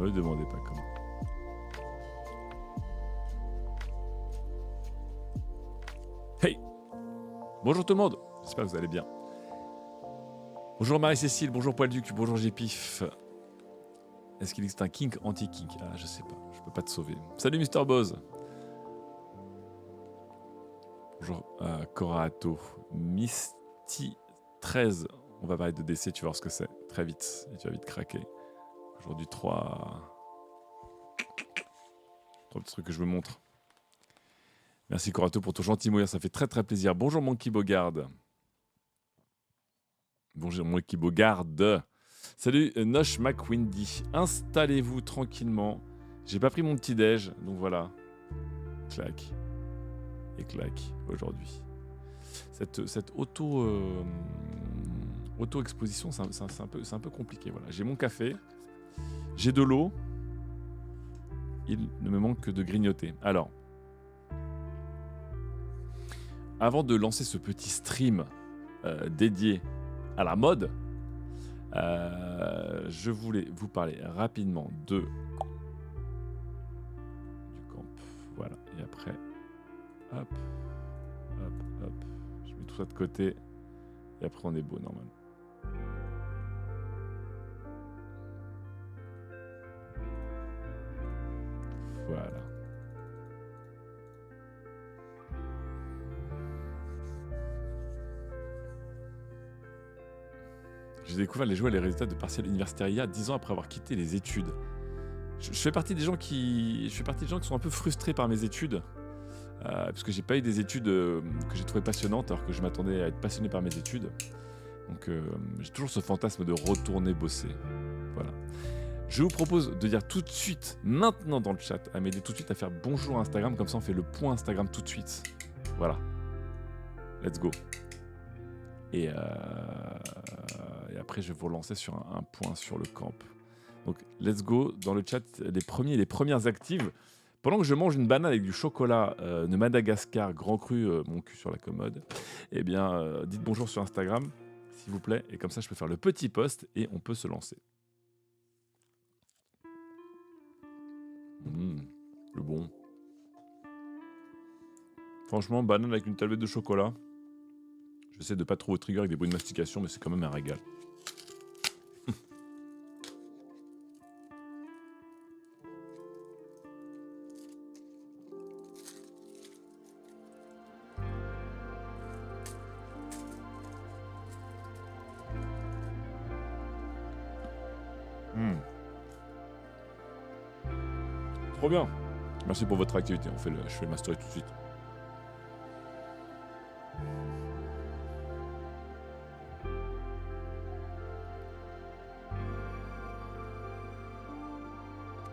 Me demandez pas comment. Hey! Bonjour tout le monde, j'espère que vous allez bien. Bonjour Marie-Cécile, bonjour Poilduc, bonjour Gpif. Est-ce qu'il existe un kink anti-kink? Ah, je sais pas, je peux pas te sauver. Salut Mister Boz. Bonjour Corato. Misty 13. On va parler de DC, tu vas voir ce que c'est. Très vite, et tu vas vite craquer. Aujourd'hui, trois petits trucs que je vous montre. Merci Corato pour ton gentil mot, ça fait très très plaisir. Bonjour Monkey Bogard. Bonjour Monkey Bogard. Salut Nosh McWindy. Installez-vous tranquillement. J'ai pas pris mon petit déj, donc voilà. Clac. Et clac aujourd'hui. Cette auto-exposition, c'est un peu compliqué. Voilà. J'ai mon café, j'ai de l'eau. Il ne me manque que de grignoter. Alors, avant de lancer ce petit stream dédié à la mode, je voulais vous parler rapidement du camp. Voilà. Et après, hop. Je mets tout ça de côté. Et après, on est beau, normalement. Voilà. J'ai découvert les joies et les résultats de partiel universitaire IA 10 ans après avoir quitté les études. Je fais partie des gens qui sont un peu frustrés par mes études. Parce que j'ai pas eu des études que j'ai trouvées passionnantes, alors que je m'attendais à être passionné par mes études. Donc j'ai toujours ce fantasme de retourner bosser. Voilà. Je vous propose de dire tout de suite, maintenant dans le chat, à m'aider tout de suite à faire bonjour Instagram, comme ça on fait le point Instagram tout de suite. Voilà. Let's go. Et après, je vais vous relancer sur un point sur le camp. Donc, let's go. Dans le chat, les premiers et les premières actives. Pendant que je mange une banane avec du chocolat de Madagascar, grand cru, mon cul sur la commode, eh bien, dites bonjour sur Instagram, s'il vous plaît. Et comme ça, je peux faire le petit post et on peut se lancer. Le bon. Franchement, banane avec une tablette de chocolat. J'essaie de pas trop trigger avec des bruits de mastication, mais c'est quand même un régal. Trop bien. Merci pour votre activité. Je fais ma story tout de suite.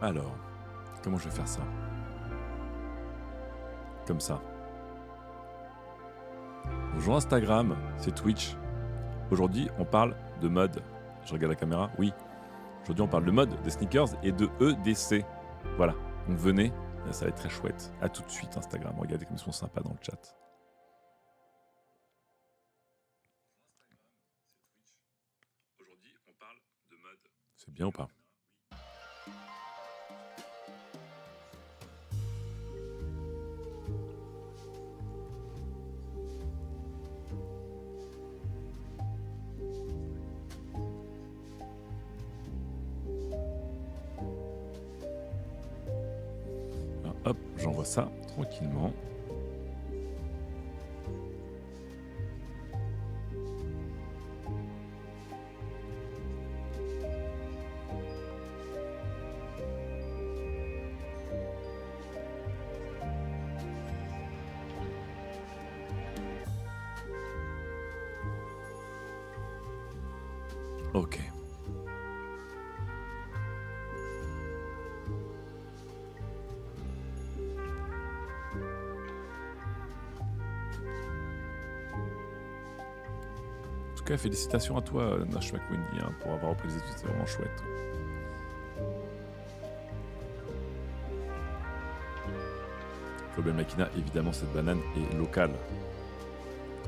Alors, comment je vais faire ça? Comme ça. Bonjour Instagram, c'est Twitch. Aujourd'hui, on parle de mode. Je regarde la caméra, oui. Aujourd'hui, on parle de mode, des sneakers et de EDC. Voilà, donc venez, ça va être très chouette. A tout de suite Instagram, regardez comme ils sont sympas dans le chat. Aujourd'hui, on parle de mode. C'est bien ou pas? Hop, j'envoie ça tranquillement. Ok. En tout cas, félicitations à toi, Nash McWindy, pour avoir repris les études, c'est vraiment chouette. Fobel Makina, évidemment, cette banane est locale.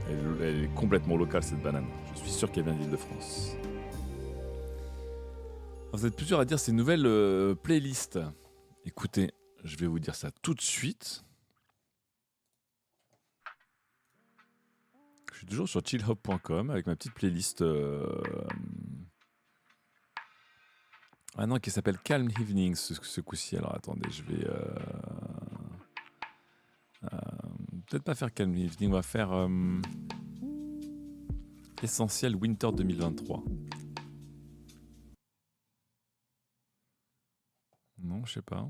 Elle est complètement locale, cette banane. Je suis sûr qu'elle vient d'Île-de-France. Vous êtes plusieurs à dire ces nouvelles playlists. Écoutez, je vais vous dire ça tout de suite. Je suis toujours sur chillhop.com avec ma petite playlist ah non, qui s'appelle Calm Evenings ce coup-ci. Alors attendez, je vais peut-être pas faire Calm Evening, on va faire Essentiel Winter 2023. Non, je sais pas.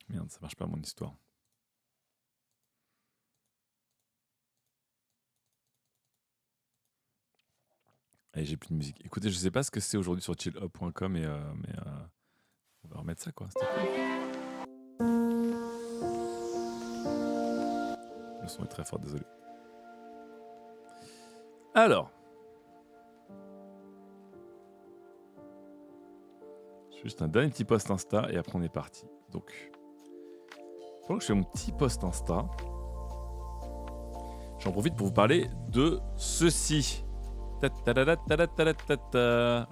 Merde, ça marche pas mon histoire. Allez, j'ai plus de musique. Écoutez, je sais pas ce que c'est aujourd'hui sur chillup.com, mais on va remettre ça, quoi. C'était cool. Le son est très fort, désolé. Alors. Juste un dernier petit post Insta et après on est parti. Donc, pendant que je fais mon petit post Insta, j'en profite pour vous parler de ceci.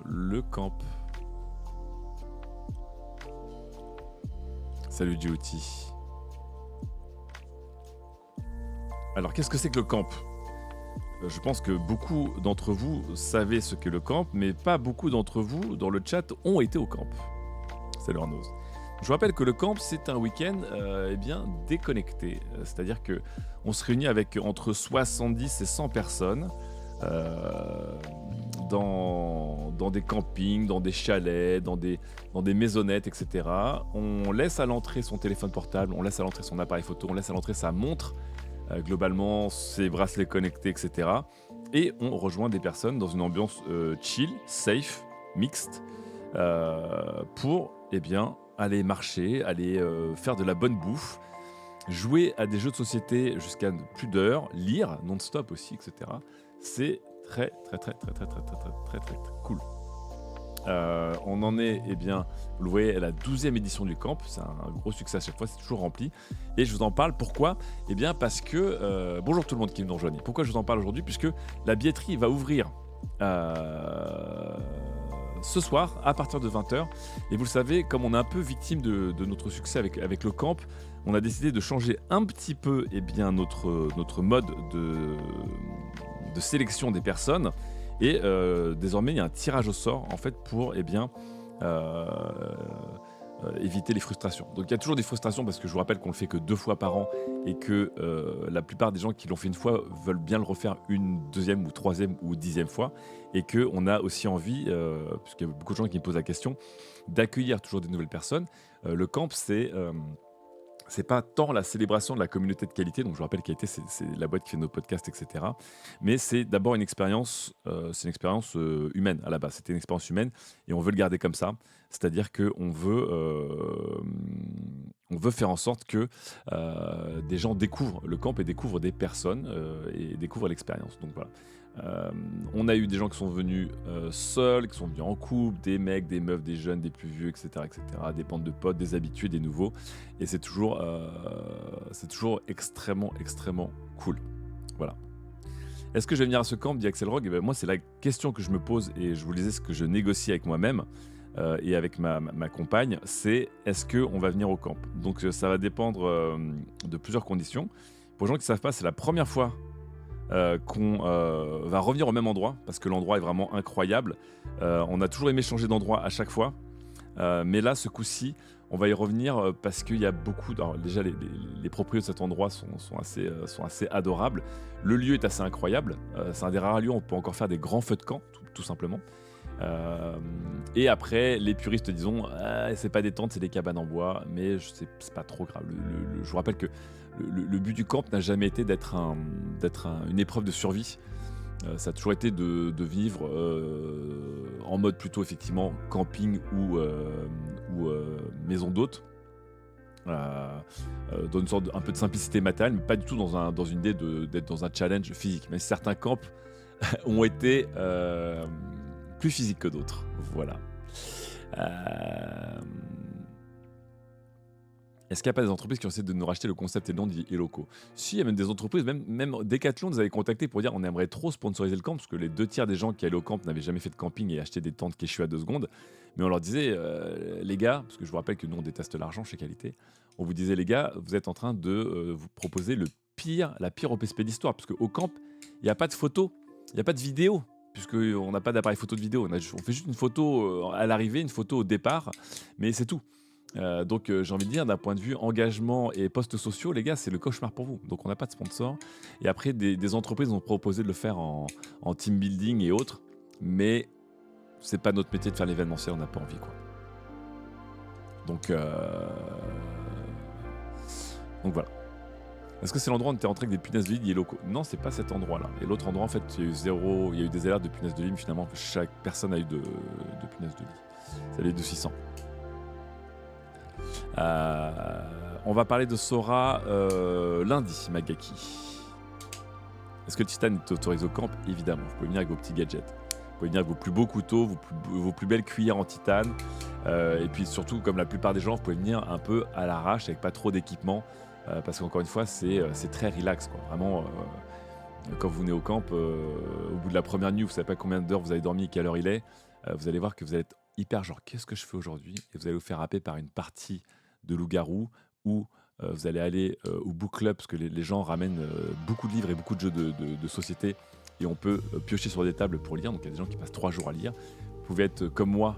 Le camp. Salut GOT. Alors, qu'est-ce que c'est que le camp ? Je pense que beaucoup d'entre vous savez ce qu'est le camp, mais pas beaucoup d'entre vous dans le chat ont été au camp. Salut Arnaud. Je vous rappelle que le camp, c'est un week-end déconnecté. C'est-à-dire qu'on se réunit avec entre 70 et 100 personnes dans des campings, dans des chalets, dans des maisonnettes, etc. On laisse à l'entrée son téléphone portable, on laisse à l'entrée son appareil photo, on laisse à l'entrée sa montre, globalement ses bracelets connectés, etc. Et on rejoint des personnes dans une ambiance chill, safe, mixte, pour aller marcher, aller faire de la bonne bouffe, jouer à des jeux de société jusqu'à plus d'heures, lire non-stop aussi, etc. C'est très cool. On en est, vous le voyez, à la 12e édition du camp. C'est un gros succès à chaque fois, c'est toujours rempli. Et je vous en parle, pourquoi ? Parce que... bonjour tout le monde qui nous rejoigne. Pourquoi je vous en parle aujourd'hui ? Puisque la billetterie va ouvrir ce soir, à partir de 20h. Et vous le savez, comme on est un peu victime de notre succès avec le camp, on a décidé de changer un petit peu notre mode de sélection des personnes. Et désormais, il y a un tirage au sort en fait pour éviter les frustrations. Donc il y a toujours des frustrations parce que je vous rappelle qu'on le fait que 2 fois par an et que la plupart des gens qui l'ont fait une fois veulent bien le refaire une deuxième ou troisième ou 10e fois, et qu'on a aussi envie, puisqu'il y a beaucoup de gens qui me posent la question, d'accueillir toujours des nouvelles personnes. Le camp, c'est pas tant la célébration de la communauté de qualité, donc je vous rappelle qualité, c'est la boîte qui fait nos podcasts, etc. Mais c'est d'abord une expérience, humaine à la base. C'était une expérience humaine et on veut le garder comme ça. C'est-à-dire qu'on veut faire en sorte que des gens découvrent le camp et découvrent des personnes et découvrent l'expérience. Donc voilà. On a eu des gens qui sont venus seuls, qui sont venus en couple, des mecs, des meufs, des jeunes, des plus vieux, etc., des bandes de potes, des habitués, des nouveaux. Et c'est toujours extrêmement cool. Voilà. Est-ce que je vais venir à ce camp, dit Axel Rogue ? Moi, c'est la question que je me pose, et je vous le disais, ce que je négocie avec moi-même et avec ma compagne, c'est est-ce qu'on va venir au camp ? Donc ça va dépendre de plusieurs conditions. Pour les gens qui ne savent pas, c'est la première fois qu'on va revenir au même endroit, parce que l'endroit est vraiment incroyable. On a toujours aimé changer d'endroit à chaque fois, mais là, ce coup-ci, on va y revenir parce qu'il y a beaucoup... Alors déjà, les propriétaires de cet endroit sont assez adorables. Le lieu est assez incroyable. C'est un des rares lieux où on peut encore faire des grands feux de camp, tout simplement. Et après, les puristes disons, c'est pas des tentes, c'est des cabanes en bois, mais c'est pas trop grave. Je vous rappelle que le but du camp n'a jamais été d'être une épreuve de survie. Ça a toujours été de vivre en mode plutôt effectivement camping ou maison d'hôte, dans une sorte un peu de simplicité matérielle, mais pas du tout dans une idée d'être dans un challenge physique. Mais certains camps ont été plus physiques que d'autres. Voilà. Est-ce qu'il n'y a pas des entreprises qui ont essayé de nous racheter le concept et le nom et locaux? Si, il y a même des entreprises, même Decathlon nous avait contacté pour dire on aimerait trop sponsoriser le camp, parce que les 2 tiers des gens qui allaient au camp n'avaient jamais fait de camping et achetaient des tentes Keshu à 2 secondes. Mais on leur disait, les gars, parce que je vous rappelle que nous on déteste l'argent chez Qualité, on vous disait les gars, vous êtes en train de vous proposer la pire OPSP d'histoire, parce qu'au camp, il n'y a pas de photos, il n'y a pas de vidéo, puisqu'on n'a pas d'appareil photo de vidéo. On fait juste une photo à l'arrivée, une photo au départ, mais c'est tout. Donc j'ai envie de dire, d'un point de vue engagement et postes sociaux, les gars, c'est le cauchemar pour vous. Donc on n'a pas de sponsor. Et après, des entreprises ont proposé de le faire en team building et autres, mais c'est pas notre métier de faire l'événementiel, on n'a pas envie, quoi. Donc voilà. Est-ce que c'est l'endroit où on était rentré avec des punaises de lit locaux? Non, c'est pas cet endroit-là. Et l'autre endroit, en fait, il y a eu des alertes de punaises de lit, mais finalement, chaque personne a eu de punaises de lit. Ça allait de 600. On va parler de Sora lundi, Magaki. Est-ce que le Titan est autorisé au camp? Évidemment, vous pouvez venir avec vos petits gadgets. Vous pouvez venir avec vos plus beaux couteaux, vos plus belles cuillères en titane. Et puis surtout, comme la plupart des gens, vous pouvez venir un peu à l'arrache avec pas trop d'équipement. Parce qu'encore une fois, c'est très relax, quoi. Vraiment, quand vous venez au camp, au bout de la première nuit, vous ne savez pas combien d'heures vous avez dormi et quelle heure il est. Vous allez voir que vous allez être hyper genre, qu'est-ce que je fais aujourd'hui? Et vous allez vous faire happer par une partie de loup-garou ou vous allez aller au book club, parce que les gens ramènent beaucoup de livres et beaucoup de jeux de société, et on peut piocher sur des tables pour lire. Donc il y a des gens qui passent 3 jours à lire. Vous pouvez être comme moi,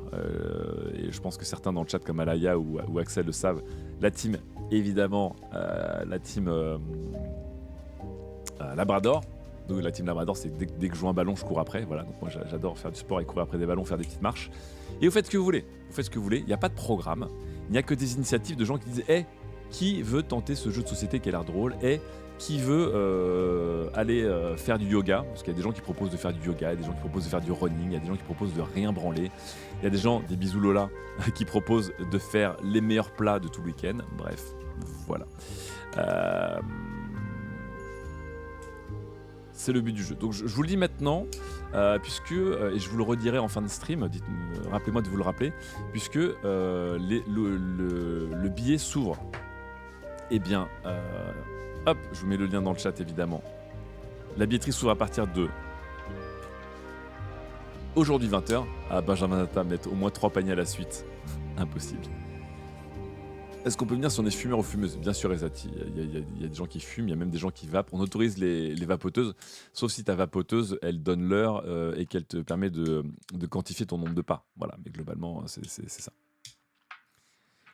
et je pense que certains dans le chat comme Alaya ou Axel le savent, la team, évidemment, la team Labrador. Donc la team Labrador, c'est dès que je joue un ballon, je cours après. Voilà, donc moi j'adore faire du sport et courir après des ballons, faire des petites marches. Et vous faites ce que vous voulez. Vous faites ce que vous voulez. Il n'y a pas de programme. Il n'y a que des initiatives de gens qui disent hey, qui veut tenter ce jeu de société qui a l'air drôle? Hey, qui veut aller faire du yoga? Parce qu'il y a des gens qui proposent de faire du yoga, il y a des gens qui proposent de faire du running, il y a des gens qui proposent de rien branler. Il y a des gens, des bisous Lola, qui proposent de faire les meilleurs plats de tout le week-end. Bref, voilà. C'est le but du jeu. Donc je vous le dis maintenant, puisque, et je vous le redirai en fin de stream, rappelez-moi de vous le rappeler, puisque le billet s'ouvre. Eh bien, hop, je vous mets le lien dans le chat évidemment. La billetterie s'ouvre à partir de aujourd'hui 20h. Ah, Benjamin Atta mettre au moins 3 paniers à la suite. Impossible. Est-ce qu'on peut venir si on est fumeur ou fumeuse? Bien sûr, Ezati. Il y a des gens qui fument, il y a même des gens qui vapent. On autorise les vapoteuses, sauf si ta vapoteuse, elle donne l'heure et qu'elle te permet de quantifier ton nombre de pas. Voilà, mais globalement, c'est ça.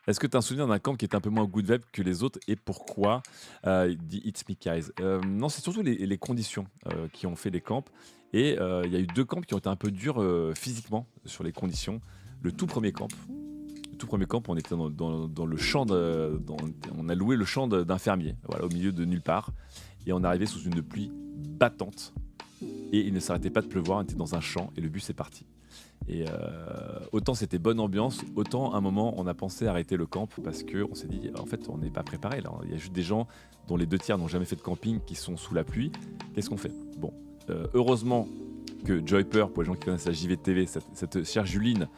Est-ce que tu as un souvenir d'un camp qui est un peu moins good vibe que les autres et pourquoi? Dit It's Me Guys. Non, c'est surtout les conditions qui ont fait les camps. Et il y a eu 2 camps qui ont été un peu durs physiquement sur les conditions. Le tout premier camp, on était dans le champ, on a loué le champ d'un fermier, voilà, au milieu de nulle part. Et on est arrivé sous une pluie battante. Et il ne s'arrêtait pas de pleuvoir, on était dans un champ et le bus est parti. Et autant c'était bonne ambiance, autant à un moment on a pensé arrêter le camp parce qu'on s'est dit en fait on n'est pas préparé là. Il y a juste des gens dont les 2 tiers n'ont jamais fait de camping qui sont sous la pluie. Qu'est-ce qu'on fait? Bon, heureusement que Joyper, pour les gens qui connaissent la JVTV, cette chère Juline,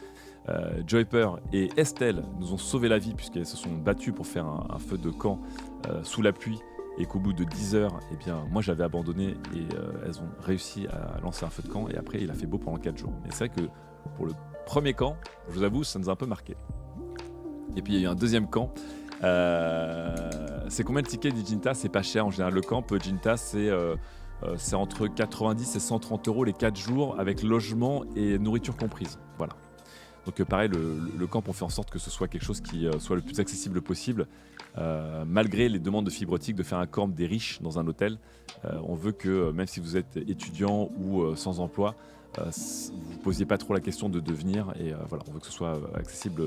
Joyper et Estelle nous ont sauvé la vie puisqu'elles se sont battues pour faire un feu de camp sous la pluie, et qu'au bout de 10 heures, eh bien, moi j'avais abandonné et elles ont réussi à lancer un feu de camp, et après il a fait beau pendant 4 jours. Mais c'est vrai que pour le premier camp, je vous avoue, ça nous a un peu marqué. Et puis il y a eu un deuxième camp. C'est combien le ticket du Jinta? C'est pas cher en général. Le camp Jinta, c'est entre 90 et 130 € les 4 jours avec logement et nourriture comprise. Voilà. Donc pareil, le camp, on fait en sorte que ce soit quelque chose qui soit le plus accessible possible, malgré les demandes de fibre optique de faire un camp des riches dans un hôtel. On veut que même si vous êtes étudiant ou sans emploi, vous ne posiez pas trop la question de devenir. Et voilà, on veut que ce soit accessible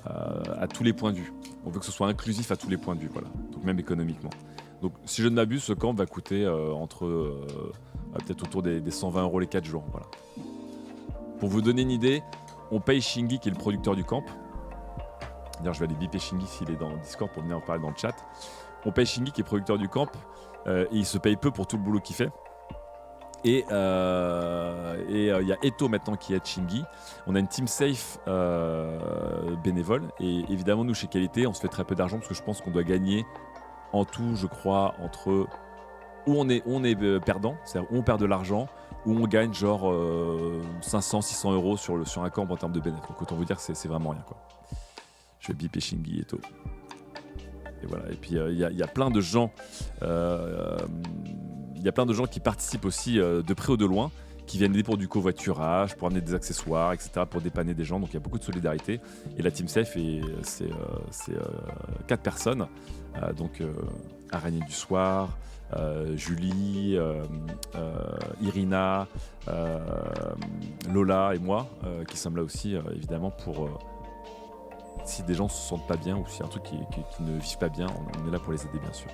à tous les points de vue. On veut que ce soit inclusif à tous les points de vue, voilà. Donc même économiquement. Donc si je ne m'abuse, ce camp va coûter peut-être autour des 120 € les 4 jours. Voilà. Pour vous donner une idée, on paye Shingi qui est le producteur du camp. D'ailleurs, je vais aller biper Shingi s'il est dans le Discord pour venir en parler dans le chat. On paye Shingi qui est producteur du camp et il se paye peu pour tout le boulot qu'il fait. Il y a Eto maintenant qui aide Shingi. On a une team safe bénévole. Et évidemment, nous, chez Qualité, on se fait très peu d'argent parce que je pense qu'on doit gagner en tout, je crois, entre où on est perdant, c'est-à-dire où on perd de l'argent, où on gagne genre 500-600 euros sur un camp en termes de bénéfice. Donc autant vous dire que c'est vraiment rien, quoi. Je vais biper Shingi Eto. Et voilà. Et puis il y a plein de gens, il y a plein de gens qui participent aussi de près ou de loin, qui viennent aider pour du covoiturage, pour amener des accessoires, etc., pour dépanner des gens. Donc il y a beaucoup de solidarité. Et la Team Safe, c'est 4 personnes. Donc Araignée du Soir, Julie, Irina, Lola et moi, qui sommes là aussi, évidemment, pour... si des gens se sentent pas bien ou s'il y a un truc qui ne vivent pas bien, on est là pour les aider, bien sûr.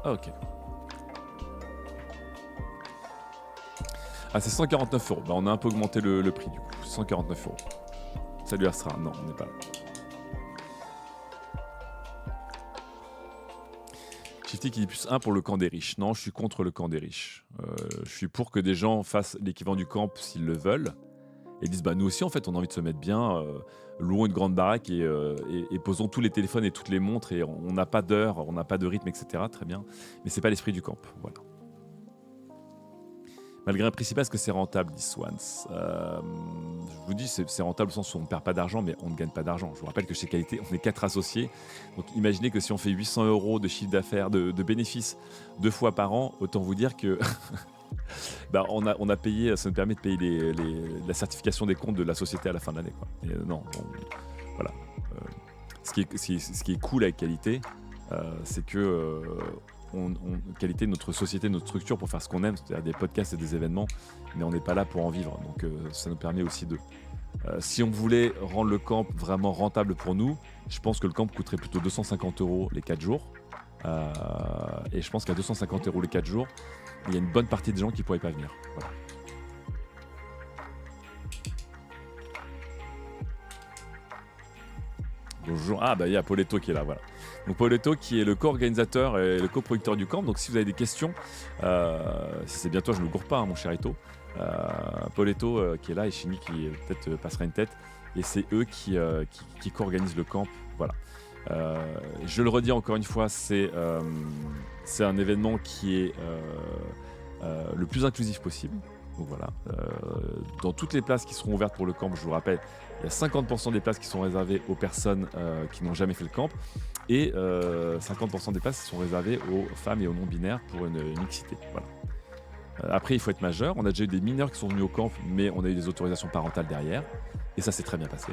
Ah, ok. Ah, c'est 149 euros. Bah, on a un peu augmenté le prix du coup. 149 euros. Salut Astra. Non, on n'est pas là. Shifty qui dit plus 1 pour le camp des riches. Non, je suis contre le camp des riches. Je suis pour que des gens fassent l'équivalent du camp s'ils le veulent. Et disent, bah nous aussi en fait on a envie de se mettre bien, louons une grande baraque et posons tous les téléphones et toutes les montres et on n'a pas d'heure, on n'a pas de rythme, etc. Très bien. Mais c'est pas l'esprit du camp. Voilà. Malgré un principe, est-ce que c'est rentable, dit Swans? Je vous dis, c'est rentable au sens où on ne perd pas d'argent, mais on ne gagne pas d'argent. Je vous rappelle que chez Qualité, on est 4 associés. Donc imaginez que si on fait 800 euros de chiffre d'affaires, de bénéfices 2 fois par an, autant vous dire que bah, on a payé, ça nous permet de payer la certification des comptes de la société à la fin de l'année, quoi. Et, voilà. Ce qui est cool avec Qualité, c'est que Qualité, notre société, notre structure pour faire ce qu'on aime, c'est-à-dire des podcasts et des événements, mais on n'est pas là pour en vivre. Donc ça nous permet aussi de... si on voulait rendre le camp vraiment rentable pour nous, je pense que le camp coûterait plutôt 250 euros les 4 jours. Et je pense qu'à 250 euros les 4 jours, il y a une bonne partie des gens qui ne pourraient pas venir. Voilà. Bonjour. Ah, bah il y a Pauletto qui est là, voilà. Donc Pauletto qui est le co-organisateur et le co-producteur du camp. Donc si vous avez des questions, si c'est bien toi, je ne me gourre pas, hein, mon cher Ito. Pauletto qui est là et Chini qui peut-être passera une tête. Et c'est eux qui co-organisent le camp. Voilà. Je le redis encore une fois, c'est un événement qui est le plus inclusif possible. Donc voilà, dans toutes les places qui seront ouvertes pour le camp, je vous rappelle, il y a 50% des places qui sont réservées aux personnes qui n'ont jamais fait le camp et 50% des places sont réservées aux femmes et aux non-binaires pour une mixité. Voilà. Après, il faut être majeur. On a déjà eu des mineurs qui sont venus au camp, mais on a eu des autorisations parentales derrière et ça s'est très bien passé.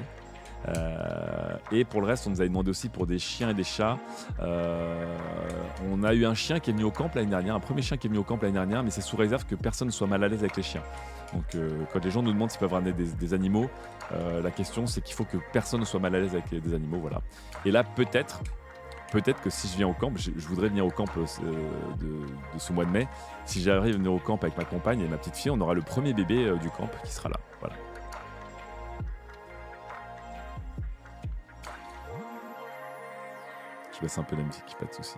Et pour le reste, on nous avait demandé aussi pour des chiens et des chats. On a eu un chien qui est venu au camp l'année dernière, un premier chien qui est venu au camp l'année dernière, mais c'est sous réserve que personne ne soit mal à l'aise avec les chiens. Donc quand les gens nous demandent s'ils peuvent ramener des animaux, la question c'est qu'il faut que personne ne soit mal à l'aise avec des animaux, voilà. Et là peut-être que si je viens au camp, je voudrais venir au camp de ce mois de mai. Si j'arrive à venir au camp avec ma compagne et ma petite fille, on aura le premier bébé du camp qui sera là, voilà. Je baisse un peu la musique, pas de soucis.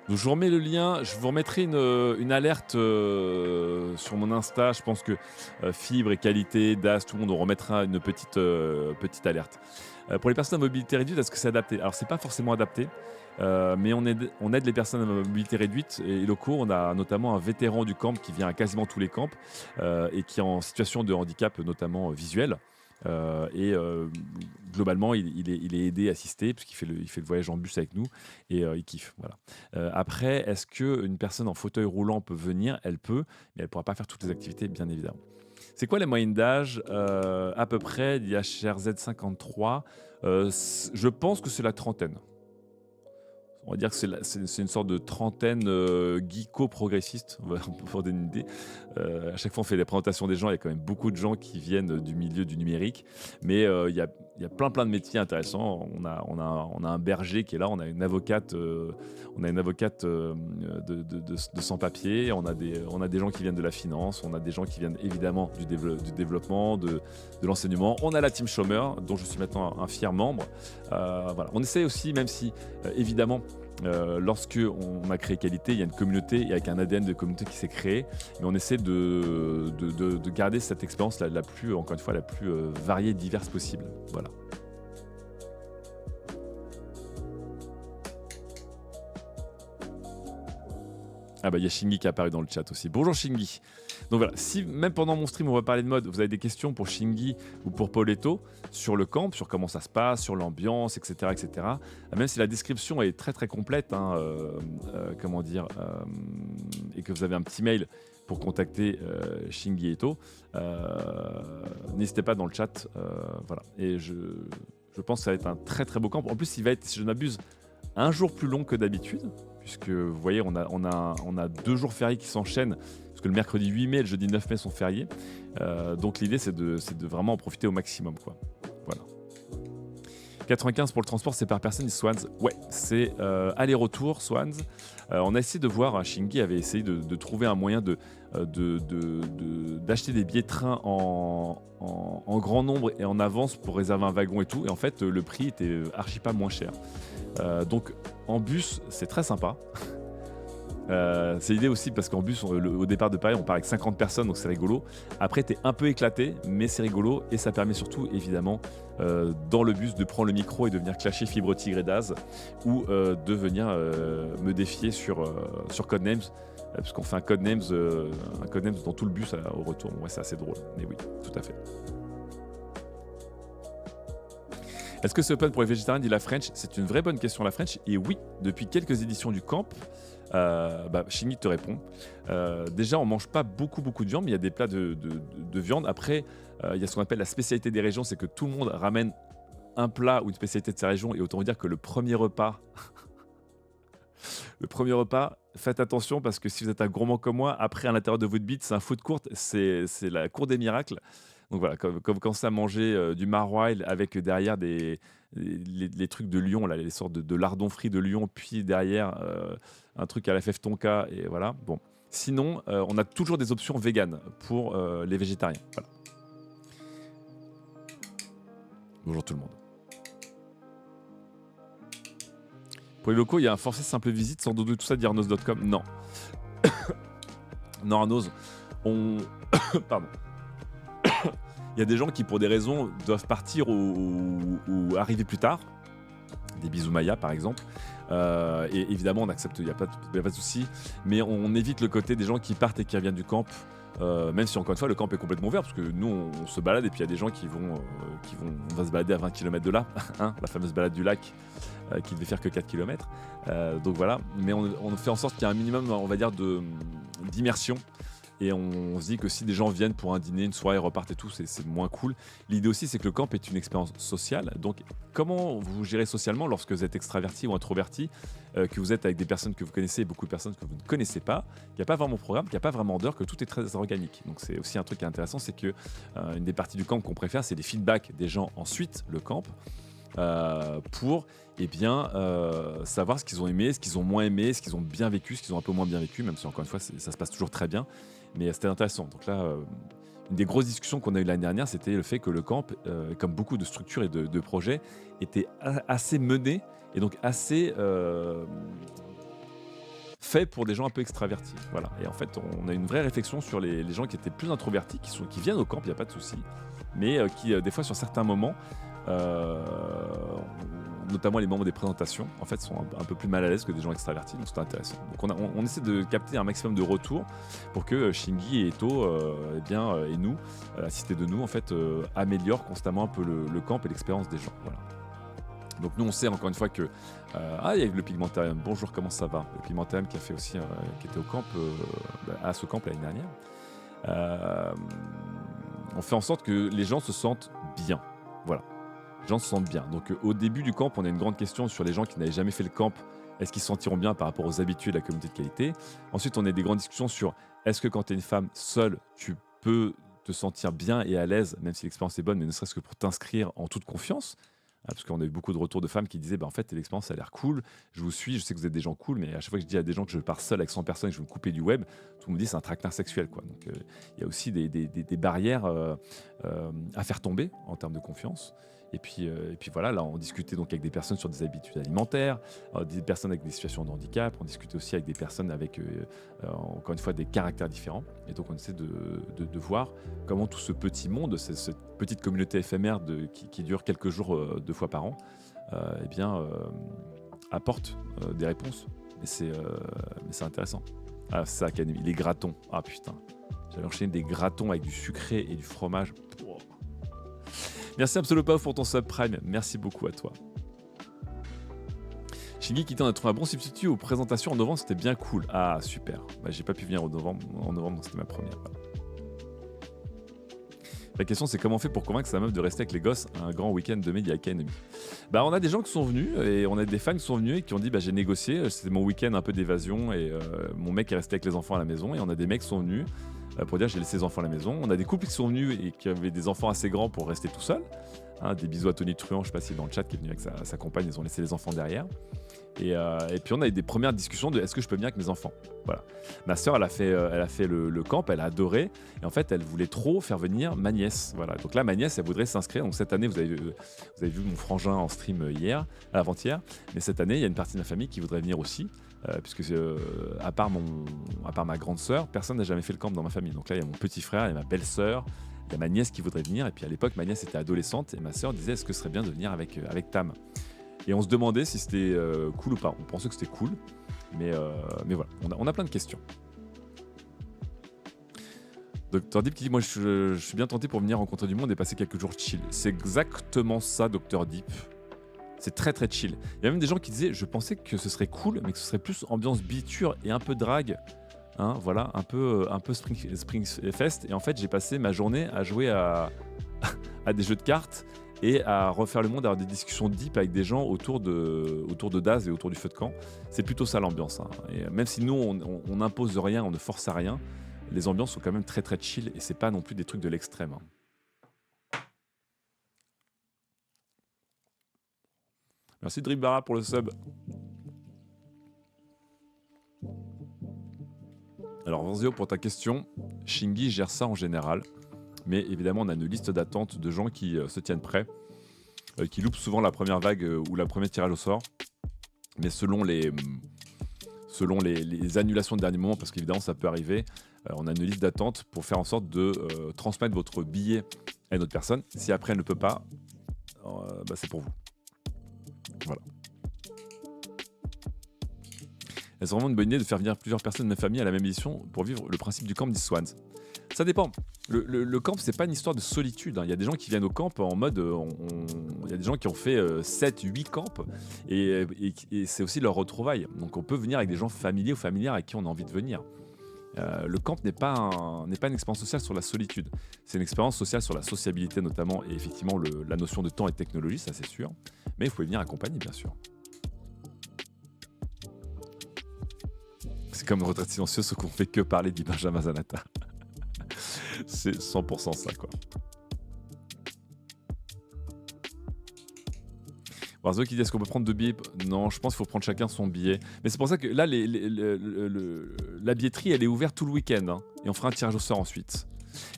Donc je vous remets le lien, je vous remettrai une alerte sur mon Insta. Je pense que Fibre et Qualité, DAS, tout le monde, on remettra une petite alerte. Pour les personnes à mobilité réduite, est-ce que c'est adapté? Alors c'est pas forcément adapté, mais on aide les personnes à mobilité réduite et locaux. On a notamment un vétéran du camp qui vient à quasiment tous les camps et qui est en situation de handicap, notamment visuel. Globalement, il est aidé, assisté, puisqu'il fait le voyage en bus avec nous et il kiffe. Voilà. Après, est-ce qu'une personne en fauteuil roulant peut venir? Elle peut, mais elle ne pourra pas faire toutes les activités, bien évidemment. C'est quoi les moyennes d'âge? À peu près, il y a HRZ53. Je pense que c'est la trentaine. On va dire que c'est une sorte de trentaine geeko-progressiste, pour donner une idée. À chaque fois, on fait des présentations des gens. Il y a quand même beaucoup de gens qui viennent du milieu du numérique. Mais il y a il y a plein de métiers intéressants. On a un berger qui est là, on a une avocate de sans-papiers, on a des gens qui viennent de la finance, on a des gens qui viennent évidemment du développement, de l'enseignement. On a la team chômeur, dont je suis maintenant un fier membre. Voilà. On essaie aussi, même si évidemment, lorsque on a créé Qualité, il y a une communauté avec un ADN de communauté qui s'est créé, mais on essaie de garder cette expérience la plus, encore une fois, la plus variée et diverse possible. Voilà. Ah bah il y a Shingi qui est apparu dans le chat aussi. Bonjour Shingi. Donc voilà, si même pendant mon stream on va parler de mode, vous avez des questions pour Shingi ou pour Pauletto sur le camp, sur comment ça se passe, sur l'ambiance, etc. Même si la description est très complète, hein, comment dire, et que vous avez un petit mail pour contacter Shingi et Eto, n'hésitez pas dans le chat. Voilà. Et je pense que ça va être un très beau camp. En plus, il va être, si je ne m'abuse, un jour plus long que d'habitude, puisque vous voyez, on a 2 jours fériés qui s'enchaînent, parce que le mercredi 8 mai et le jeudi 9 mai sont fériés. Donc l'idée, c'est de vraiment en profiter au maximum, quoi. Voilà. 95 pour le transport, c'est par personne, Swans. Ouais, c'est aller-retour, Swans. On a essayé de voir, Shingi avait essayé de trouver un moyen d'acheter des billets de train en grand nombre et en avance pour réserver un wagon et tout. Et en fait, le prix était archi pas moins cher. Donc en bus, c'est très sympa. C'est l'idée aussi parce qu'en bus, au départ de Paris, on part avec 50 personnes, donc c'est rigolo. Après, t'es un peu éclaté, mais c'est rigolo et ça permet surtout, évidemment, dans le bus, de prendre le micro et de venir clasher Fibre Tigre et Daz ou de venir me défier sur Codenames, parce qu'on fait un Codenames dans tout le bus au retour. Ouais, c'est assez drôle, mais oui, tout à fait. Est-ce que c'est open pour les végétariens, dit la French? C'est une vraie bonne question, la French. Et oui, depuis quelques éditions du camp, Shingi te répond. Déjà, on mange pas beaucoup de viande, mais il y a des plats de viande. Après, il y a ce qu'on appelle la spécialité des régions, c'est que tout le monde ramène un plat ou une spécialité de sa région. Et autant vous dire que le premier repas, faites attention parce que si vous êtes un gourmand comme moi, après à l'intérieur de votre bite, c'est un food court, c'est la cour des miracles. Donc voilà, quand vous commencez à manger du maroilles avec derrière les trucs de Lyon, là, les sortes de lardons frits de Lyon, puis derrière un truc à la fève tonka, et voilà. Bon. Sinon, on a toujours des options véganes pour les végétariens. Voilà. Bonjour tout le monde. Pour les locaux, il y a un forfait simple visite sans dodo tout ça, dit Arnos.com. Non. Non, Arnos, Pardon. Il y a des gens qui, pour des raisons, doivent partir ou arriver plus tard. Des bisous Maya, par exemple. Et évidemment, on accepte, il n'y a pas de souci. Mais on évite le côté des gens qui partent et qui reviennent du camp. Même si, encore une fois, le camp est complètement ouvert. Parce que nous, on se balade et puis il y a des gens on va se balader à 20 km de là. Hein, la fameuse balade du lac qui devait faire que 4 km. Donc voilà. Mais on fait en sorte qu'il y ait un minimum, on va dire, d'immersion. Et on se dit que si des gens viennent pour un dîner, une soirée, repartent et tout, c'est moins cool. L'idée aussi, c'est que le camp est une expérience sociale. Donc, comment vous gérez socialement lorsque vous êtes extraverti ou introverti, que vous êtes avec des personnes que vous connaissez et beaucoup de personnes que vous ne connaissez pas, qu'il n'y a pas vraiment de programme, qu'il n'y a pas vraiment d'heure, que tout est très organique. Donc, c'est aussi un truc qui est intéressant, c'est que une des parties du camp qu'on préfère, c'est les feedbacks des gens ensuite, le camp, pour savoir ce qu'ils ont aimé, ce qu'ils ont moins aimé, ce qu'ils ont bien vécu, ce qu'ils ont un peu moins bien vécu, même si encore une fois ça se passe toujours très bien, mais c'était intéressant. Donc là, une des grosses discussions qu'on a eues l'année dernière, c'était le fait que le camp, comme beaucoup de structures et de projets, était assez mené et donc assez fait pour des gens un peu extravertis. Voilà. Et en fait, on a une vraie réflexion sur les gens qui étaient plus introvertis, qui viennent au camp, il n'y a pas de souci, mais qui, des fois, sur certains moments, notamment les membres des présentations, en fait, sont un peu plus mal à l'aise que des gens extravertis, donc c'est intéressant. Donc on essaie de capter un maximum de retours pour que Shingi et Eto et nous, la cité de nous, en fait, améliorent constamment un peu le camp et l'expérience des gens. Voilà. Donc nous, on sait encore une fois que il y a le Pigmentarium. Bonjour, comment ça va? Le Pigmentarium qui a fait aussi, qui était au camp, à ce camp l'année dernière. On fait en sorte que les gens se sentent bien. Voilà. Les gens se sentent bien. Donc au début du camp, on a une grande question sur les gens qui n'avaient jamais fait le camp. Est-ce qu'ils se sentiront bien par rapport aux habitudes de la communauté de qualité? Ensuite, on a des grandes discussions sur est-ce que quand tu es une femme seule, tu peux te sentir bien et à l'aise, même si l'expérience est bonne, mais ne serait-ce que pour t'inscrire en toute confiance. Parce qu'on a eu beaucoup de retours de femmes qui disaient bah, en fait, l'expérience a l'air cool, je vous suis, je sais que vous êtes des gens cool, mais à chaque fois que je dis à des gens que je pars seul avec 100 personnes et que je veux me couper du web, tout le monde dit c'est un traquenard sexuel. Quoi. Donc il y a aussi des barrières à faire tomber en termes de confiance. Et puis voilà, là on discutait donc avec des personnes sur des habitudes alimentaires, des personnes avec des situations de handicap, on discutait aussi avec des personnes avec, encore une fois, des caractères différents. Et donc on essaie de voir comment tout ce petit monde, cette petite communauté éphémère qui dure quelques jours 2 fois par an, eh bien, apporte des réponses. Mais c'est intéressant. Ah, c'est ça, Académie. Les gratons. Ah putain. J'avais enchaîné des gratons avec du sucré et du fromage. Pouah. Merci Absolopov pour ton subprime. Merci beaucoup à toi. Shingi qui t'en a trouvé un bon substitut aux présentations en novembre, c'était bien cool. Ah super. Bah, j'ai pas pu venir en novembre, donc c'était ma première. Voilà. La question c'est comment on fait pour convaincre sa meuf de rester avec les gosses à un grand week-end de Media Academy. Bah on a des gens qui sont venus et on a des fans qui sont venus et qui ont dit bah j'ai négocié, c'était mon week-end un peu d'évasion et mon mec est resté avec les enfants à la maison et on a des mecs qui sont venus pour dire j'ai laissé les enfants à la maison. On a des couples qui sont venus et qui avaient des enfants assez grands pour rester tout seuls. Hein, des bisous à Tony Truant, je sais pas s'il est dans le chat, qui est venu avec sa compagne, ils ont laissé les enfants derrière. Et puis on a eu des premières discussions de est-ce que je peux venir avec mes enfants. Voilà. Ma sœur, elle a fait le camp, elle a adoré. Et en fait, elle voulait trop faire venir ma nièce. Voilà. Donc là, ma nièce, elle voudrait s'inscrire. Donc cette année, vous avez vu mon frangin en stream avant-hier. Mais cette année, il y a une partie de ma famille qui voudrait venir aussi. Puisque à part ma grande sœur, personne n'a jamais fait le camp dans ma famille. Donc là, il y a mon petit frère, il y a ma belle-sœur, il y a ma nièce qui voudrait venir. Et puis à l'époque, ma nièce était adolescente et ma sœur disait est-ce que ce serait bien de venir avec Tam. Et on se demandait si c'était cool ou pas. On pensait que c'était cool, mais voilà, on a plein de questions. Dr Deep qui dit moi je suis bien tenté pour venir rencontrer du monde et passer quelques jours chill. C'est exactement ça, Dr Deep. C'est très très chill. Il y a même des gens qui disaient je pensais que ce serait cool, mais que ce serait plus ambiance biture et un peu drague. Hein, voilà, un peu Spring Fest. Et en fait, j'ai passé ma journée à jouer à des jeux de cartes et à refaire le monde, à avoir des discussions deep avec des gens autour de Daz et autour du feu de camp. C'est plutôt ça l'ambiance. Hein. Et même si nous, on n'impose rien, on ne force à rien, les ambiances sont quand même très très chill et c'est pas non plus des trucs de l'extrême. Hein. Merci Dribara pour le sub. Alors Vanzio, pour ta question, Shingi gère ça en général. Mais évidemment, on a une liste d'attente de gens qui se tiennent prêts, qui loupent souvent la première vague ou la première tirage au sort. Mais selon les annulations de dernier moment, parce qu'évidemment ça peut arriver, on a une liste d'attente pour faire en sorte de transmettre votre billet à une autre personne. Si après elle ne peut pas, bah, c'est pour vous. Voilà. Est-ce vraiment une bonne idée de faire venir plusieurs personnes de ma famille à la même édition pour vivre le principe du camp d'Iswans? Ça dépend. Le camp, c'est pas une histoire de solitude. Hein. Il y a des gens qui viennent au camp en mode. Il y a des gens qui ont fait 7, 8 camps et c'est aussi leur retrouvaille. Donc on peut venir avec des gens familiers ou familières avec qui on a envie de venir. Le camp n'est pas une expérience sociale sur la solitude. C'est une expérience sociale sur la sociabilité notamment et effectivement la notion de temps et de technologie, ça c'est sûr. Mais vous pouvez venir accompagner, bien sûr. C'est comme Retraite silencieuse, sauf qu'on fait que parler du Benjamin Zanata. C'est 100% ça, quoi. Warzo qui dit est-ce qu'on peut prendre 2 billets? Non, je pense qu'il faut prendre chacun son billet. Mais c'est pour ça que là, la billetterie, elle est ouverte tout le week-end. Hein, et on fera un tirage au sort ensuite.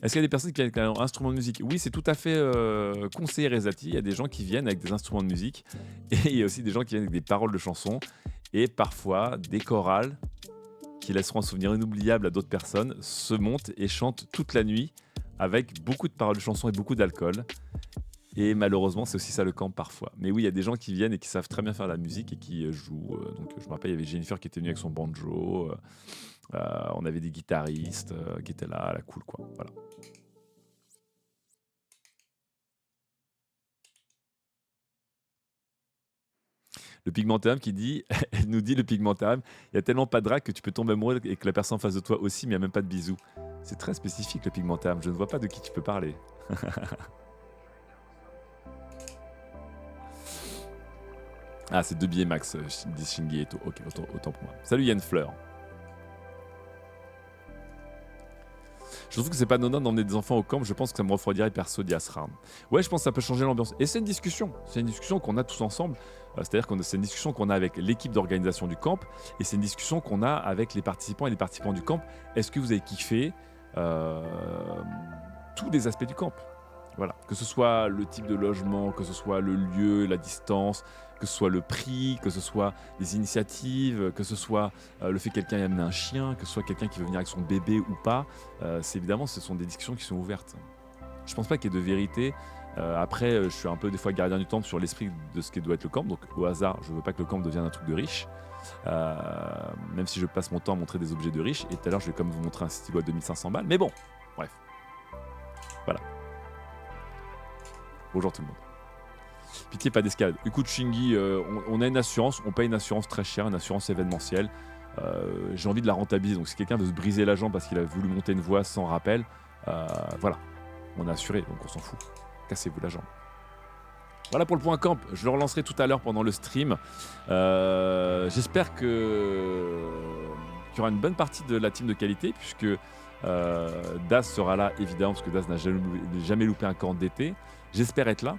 Est-ce qu'il y a des personnes qui ont un instrument de musique? Oui, c'est tout à fait conseillé, Rezati. Il y a des gens qui viennent avec des instruments de musique. Et il y a aussi des gens qui viennent avec des paroles de chansons. Et parfois, des chorales qui laisseront un souvenir inoubliable à d'autres personnes, se montent et chantent toute la nuit avec beaucoup de paroles de chansons et beaucoup d'alcool. Et malheureusement, c'est aussi ça le camp parfois. Mais oui, il y a des gens qui viennent et qui savent très bien faire la musique et qui jouent. Donc, je me rappelle, il y avait Jennifer qui était venue avec son banjo. On avait des guitaristes qui étaient là, à la cool, quoi. Voilà. Le pigmentéum qui dit, elle nous dit le pigmentéum, il y a tellement pas de drague que tu peux tomber amoureux et que la personne en face de toi aussi, mais il n'y a même pas de bisous. C'est très spécifique le pigmentéum, je ne vois pas de qui tu peux parler. Ah, c'est 2 billets max, dit Shingi et tout. Ok, autant pour moi. Salut Yann Fleur. Je trouve que c'est pas anodin d'emmener des enfants au camp. Je pense que ça me refroidirait perso, dit Asram. Ouais, je pense que ça peut changer l'ambiance. Et c'est une discussion. C'est une discussion qu'on a tous ensemble. C'est-à-dire que c'est une discussion qu'on a avec l'équipe d'organisation du camp. Et c'est une discussion qu'on a avec les participants et les participants du camp. Est-ce que vous avez kiffé tous les aspects du camp? Voilà. Que ce soit le type de logement, que ce soit le lieu, la distance, que ce soit le prix, que ce soit les initiatives, que ce soit le fait que quelqu'un ait amené un chien, que ce soit quelqu'un qui veut venir avec son bébé ou pas. C'est évidemment, ce sont des discussions qui sont ouvertes. Je pense pas qu'il y ait de vérité. Après, je suis un peu des fois gardien du temple sur l'esprit de ce qui doit être le camp. Donc au hasard, je veux pas que le camp devienne un truc de riche. Même si je passe mon temps à montrer des objets de riches. Et tout à l'heure, je vais comme vous montrer un stylo à 2500 balles. Mais bon, bref. Voilà. Bonjour tout le monde. Pitié, pas d'escalade. Écoute, Shingi, on a une assurance, on paye une assurance très chère, une assurance événementielle. J'ai envie de la rentabiliser. Donc, si quelqu'un veut se briser la jambe parce qu'il a voulu monter une voie sans rappel, voilà, on est assuré, donc on s'en fout. Cassez-vous la jambe. Voilà pour le point camp. Je le relancerai tout à l'heure pendant le stream. J'espère qu'il y aura une bonne partie de la team de qualité, puisque Daz sera là, évidemment, parce que Daz n'a jamais loupé un camp d'été. J'espère être là.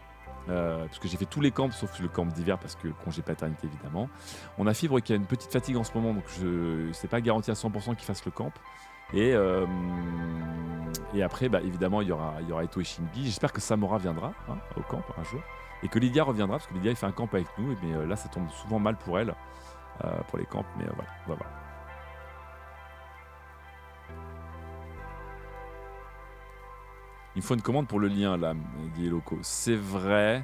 Parce que j'ai fait tous les camps sauf le camp d'hiver parce que congé paternité évidemment. On a Fibre qui a une petite fatigue en ce moment, donc c'est pas garanti à 100% qu'il fasse le camp. Et après évidemment il y aura Eto et Shingi. J'espère que Samora viendra au camp un jour et que Lydia reviendra parce que Lydia il fait un camp avec nous, mais là ça tombe souvent mal pour elle pour les camps, mais voilà. Il me faut une commande pour le lien, là, dit Eloko. C'est vrai,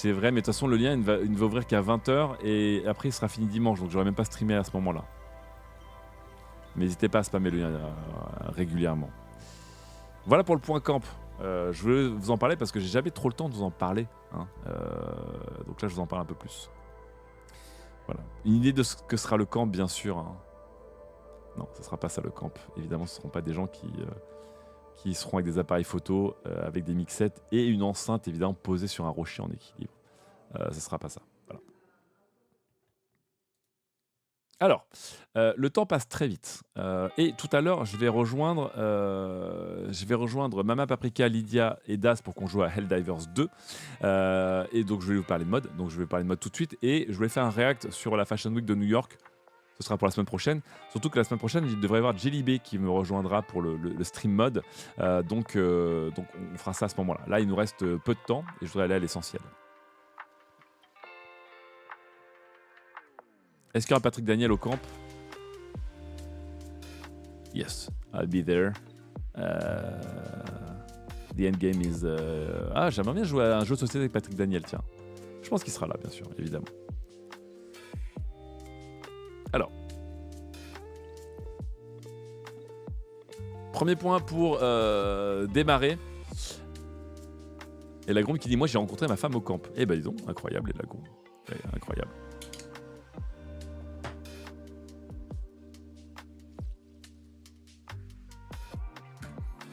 mais de toute façon, le lien, il ne va ouvrir qu'à 20h et après, il sera fini dimanche, donc j'aurai même pas streamé à ce moment-là. Mais n'hésitez pas à spammer le lien régulièrement. Voilà pour le point camp. Je voulais vous en parler parce que j'ai jamais trop le temps de vous en parler. Donc là, je vous en parle un peu plus. Voilà. Une idée de ce que sera le camp, bien sûr. Non, ce ne sera pas ça le camp. Évidemment, ce ne seront pas des gens qui seront avec des appareils photo, avec des mixettes et une enceinte évidemment posée sur un rocher en équilibre. Ce ne sera pas ça. Voilà. Alors, le temps passe très vite. Et tout à l'heure, je vais rejoindre Mama Paprika, Lydia et Das pour qu'on joue à Helldivers 2. Et donc, je vais vous parler de mode. Donc, je vais parler de mode tout de suite. Et je vais faire un react sur la Fashion Week de New York. Ce sera pour la semaine prochaine. Surtout que la semaine prochaine, il devrait y avoir Jelly B qui me rejoindra pour le stream mode. Donc, on fera ça à ce moment-là. Là, il nous reste peu de temps et je voudrais aller à l'essentiel. Est-ce qu'il y aura Patrick Daniel au camp? Yes, I'll be there. The endgame is... j'aimerais bien jouer à un jeu de société avec Patrick Daniel, tiens. Je pense qu'il sera là, bien sûr, évidemment. Alors, premier point pour démarrer. Et Lagombe qui dit: moi j'ai rencontré ma femme au camp. Eh ben dis donc, incroyable les Lagombe. Ouais, incroyable.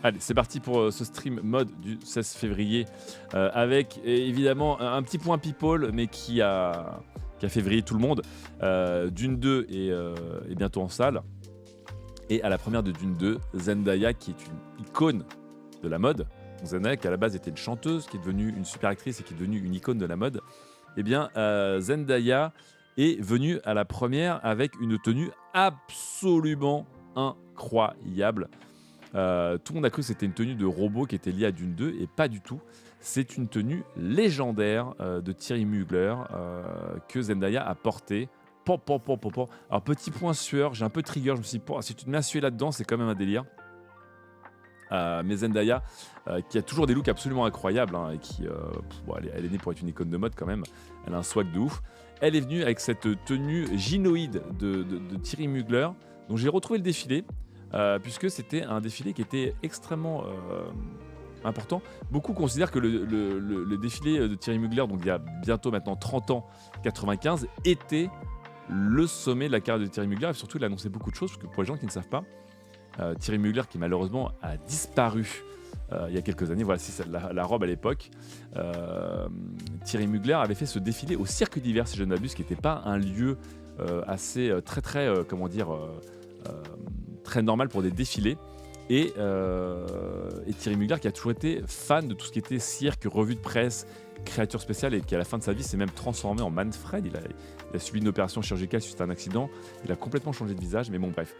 Allez, c'est parti pour ce stream mode du 16 février avec évidemment un petit point people, mais qui a fait vriller tout le monde. Dune 2 est bientôt en salle. Et à la première de Dune 2, Zendaya, qui est une icône de la mode, Zendaya qui à la base était une chanteuse, qui est devenue une super actrice et qui est devenue une icône de la mode, eh bien Zendaya est venue à la première avec une tenue absolument incroyable. Tout le monde a cru que c'était une tenue de robot qui était liée à Dune 2 et pas du tout. C'est une tenue légendaire de Thierry Mugler que Zendaya a portée. Alors petit point sueur, j'ai un peu trigger, je me suis dit si tu te mets à suer là-dedans, c'est quand même un délire. Mais Zendaya, qui a toujours des looks absolument incroyables, et qui, elle est née pour être une icône de mode quand même, elle a un swag de ouf. Elle est venue avec cette tenue gynoïde de Thierry Mugler, dont j'ai retrouvé le défilé, puisque c'était un défilé qui était extrêmement important. Beaucoup considèrent que le défilé de Thierry Mugler, donc il y a bientôt maintenant 30 ans, 95, était le sommet de la carrière de Thierry Mugler, et surtout il a annoncé beaucoup de choses, parce que pour les gens qui ne savent pas, Thierry Mugler qui malheureusement a disparu il y a quelques années, voilà, c'est la robe à l'époque. Thierry Mugler avait fait ce défilé au Cirque d'hiver, si je ne m'abuse, qui n'était pas un lieu assez très normal pour des défilés. et Thierry Mugler qui a toujours été fan de tout ce qui était cirque, revue de presse, créature spéciale et qui à la fin de sa vie s'est même transformé en Manfred. Il a subi une opération chirurgicale suite à un accident. Il a complètement changé de visage, mais bon bref.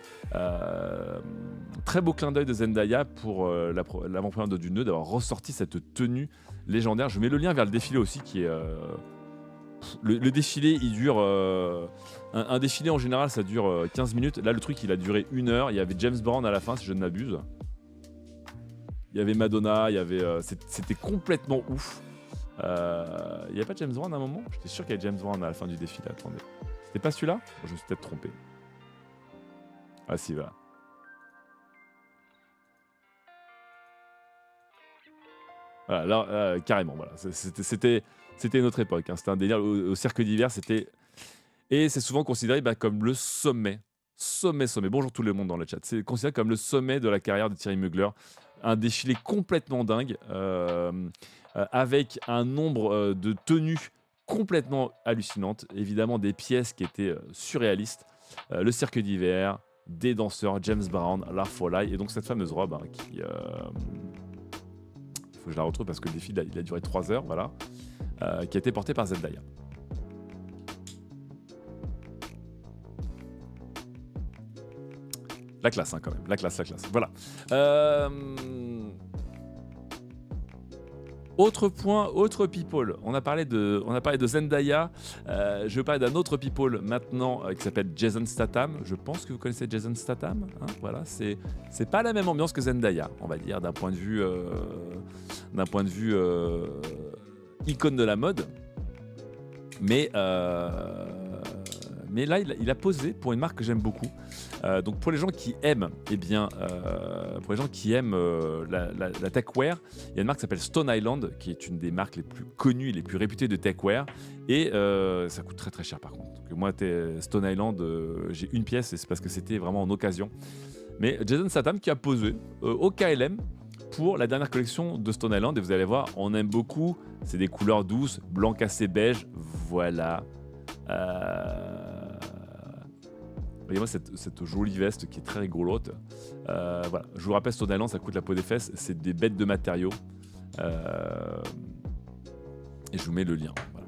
Très beau clin d'œil de Zendaya pour l'avant-première de Dune 2 d'avoir ressorti cette tenue légendaire. Je mets le lien vers le défilé aussi qui est... Le défilé, il dure... un défilé en général, ça dure 15 minutes. Là, le truc, il a duré 1 heure. Il y avait James Brown à la fin, si je ne m'abuse. Il y avait Madonna, c'était complètement ouf. Il n'y avait pas James Brown à un moment? J'étais sûr qu'il y avait James Brown à la fin du défilé. Attendez. C'était pas celui-là? Je me suis peut-être trompé. Ah si, voilà. Voilà, là, carrément, voilà. C'était une autre époque. Hein. C'était un délire. Au cirque d'hiver, c'était... Et c'est souvent considéré comme le sommet. Sommet. Bonjour tout le monde dans le chat. C'est considéré comme le sommet de la carrière de Thierry Mugler. Un défilé complètement dingue, avec un nombre de tenues complètement hallucinantes. Évidemment, des pièces qui étaient surréalistes. Le cirque d'hiver, des danseurs, James Brown, l'art for life. Et donc cette fameuse robe qui... faut que je la retrouve parce que le défilé il a duré 3 heures, voilà. Qui a été portée par Zendaya. La classe, quand même. La classe. Voilà. Autre point, autre people. On a parlé de Zendaya. Je vais parler d'un autre people maintenant qui s'appelle Jason Statham. Je pense que vous connaissez Jason Statham. Hein, voilà, c'est pas la même ambiance que Zendaya, on va dire, d'un point de vue icône de la mode. Mais là, il a posé pour une marque que j'aime beaucoup. Donc pour les gens qui aiment, la techwear, il y a une marque qui s'appelle Stone Island, qui est une des marques les plus connues et les plus réputées de techwear. Et ça coûte très très cher par contre. Donc, moi, Stone Island, j'ai une pièce et c'est parce que c'était vraiment en occasion. Mais Jason Statham qui a posé au KLM pour la dernière collection de Stone Island. Et vous allez voir, on aime beaucoup. C'est des couleurs douces, blanc cassé beige. Voilà. Regardez-moi cette jolie veste qui est très rigolote. Voilà. Je vous rappelle, Stone Island, ça coûte la peau des fesses. C'est des bêtes de matériaux. Et je vous mets le lien. Voilà.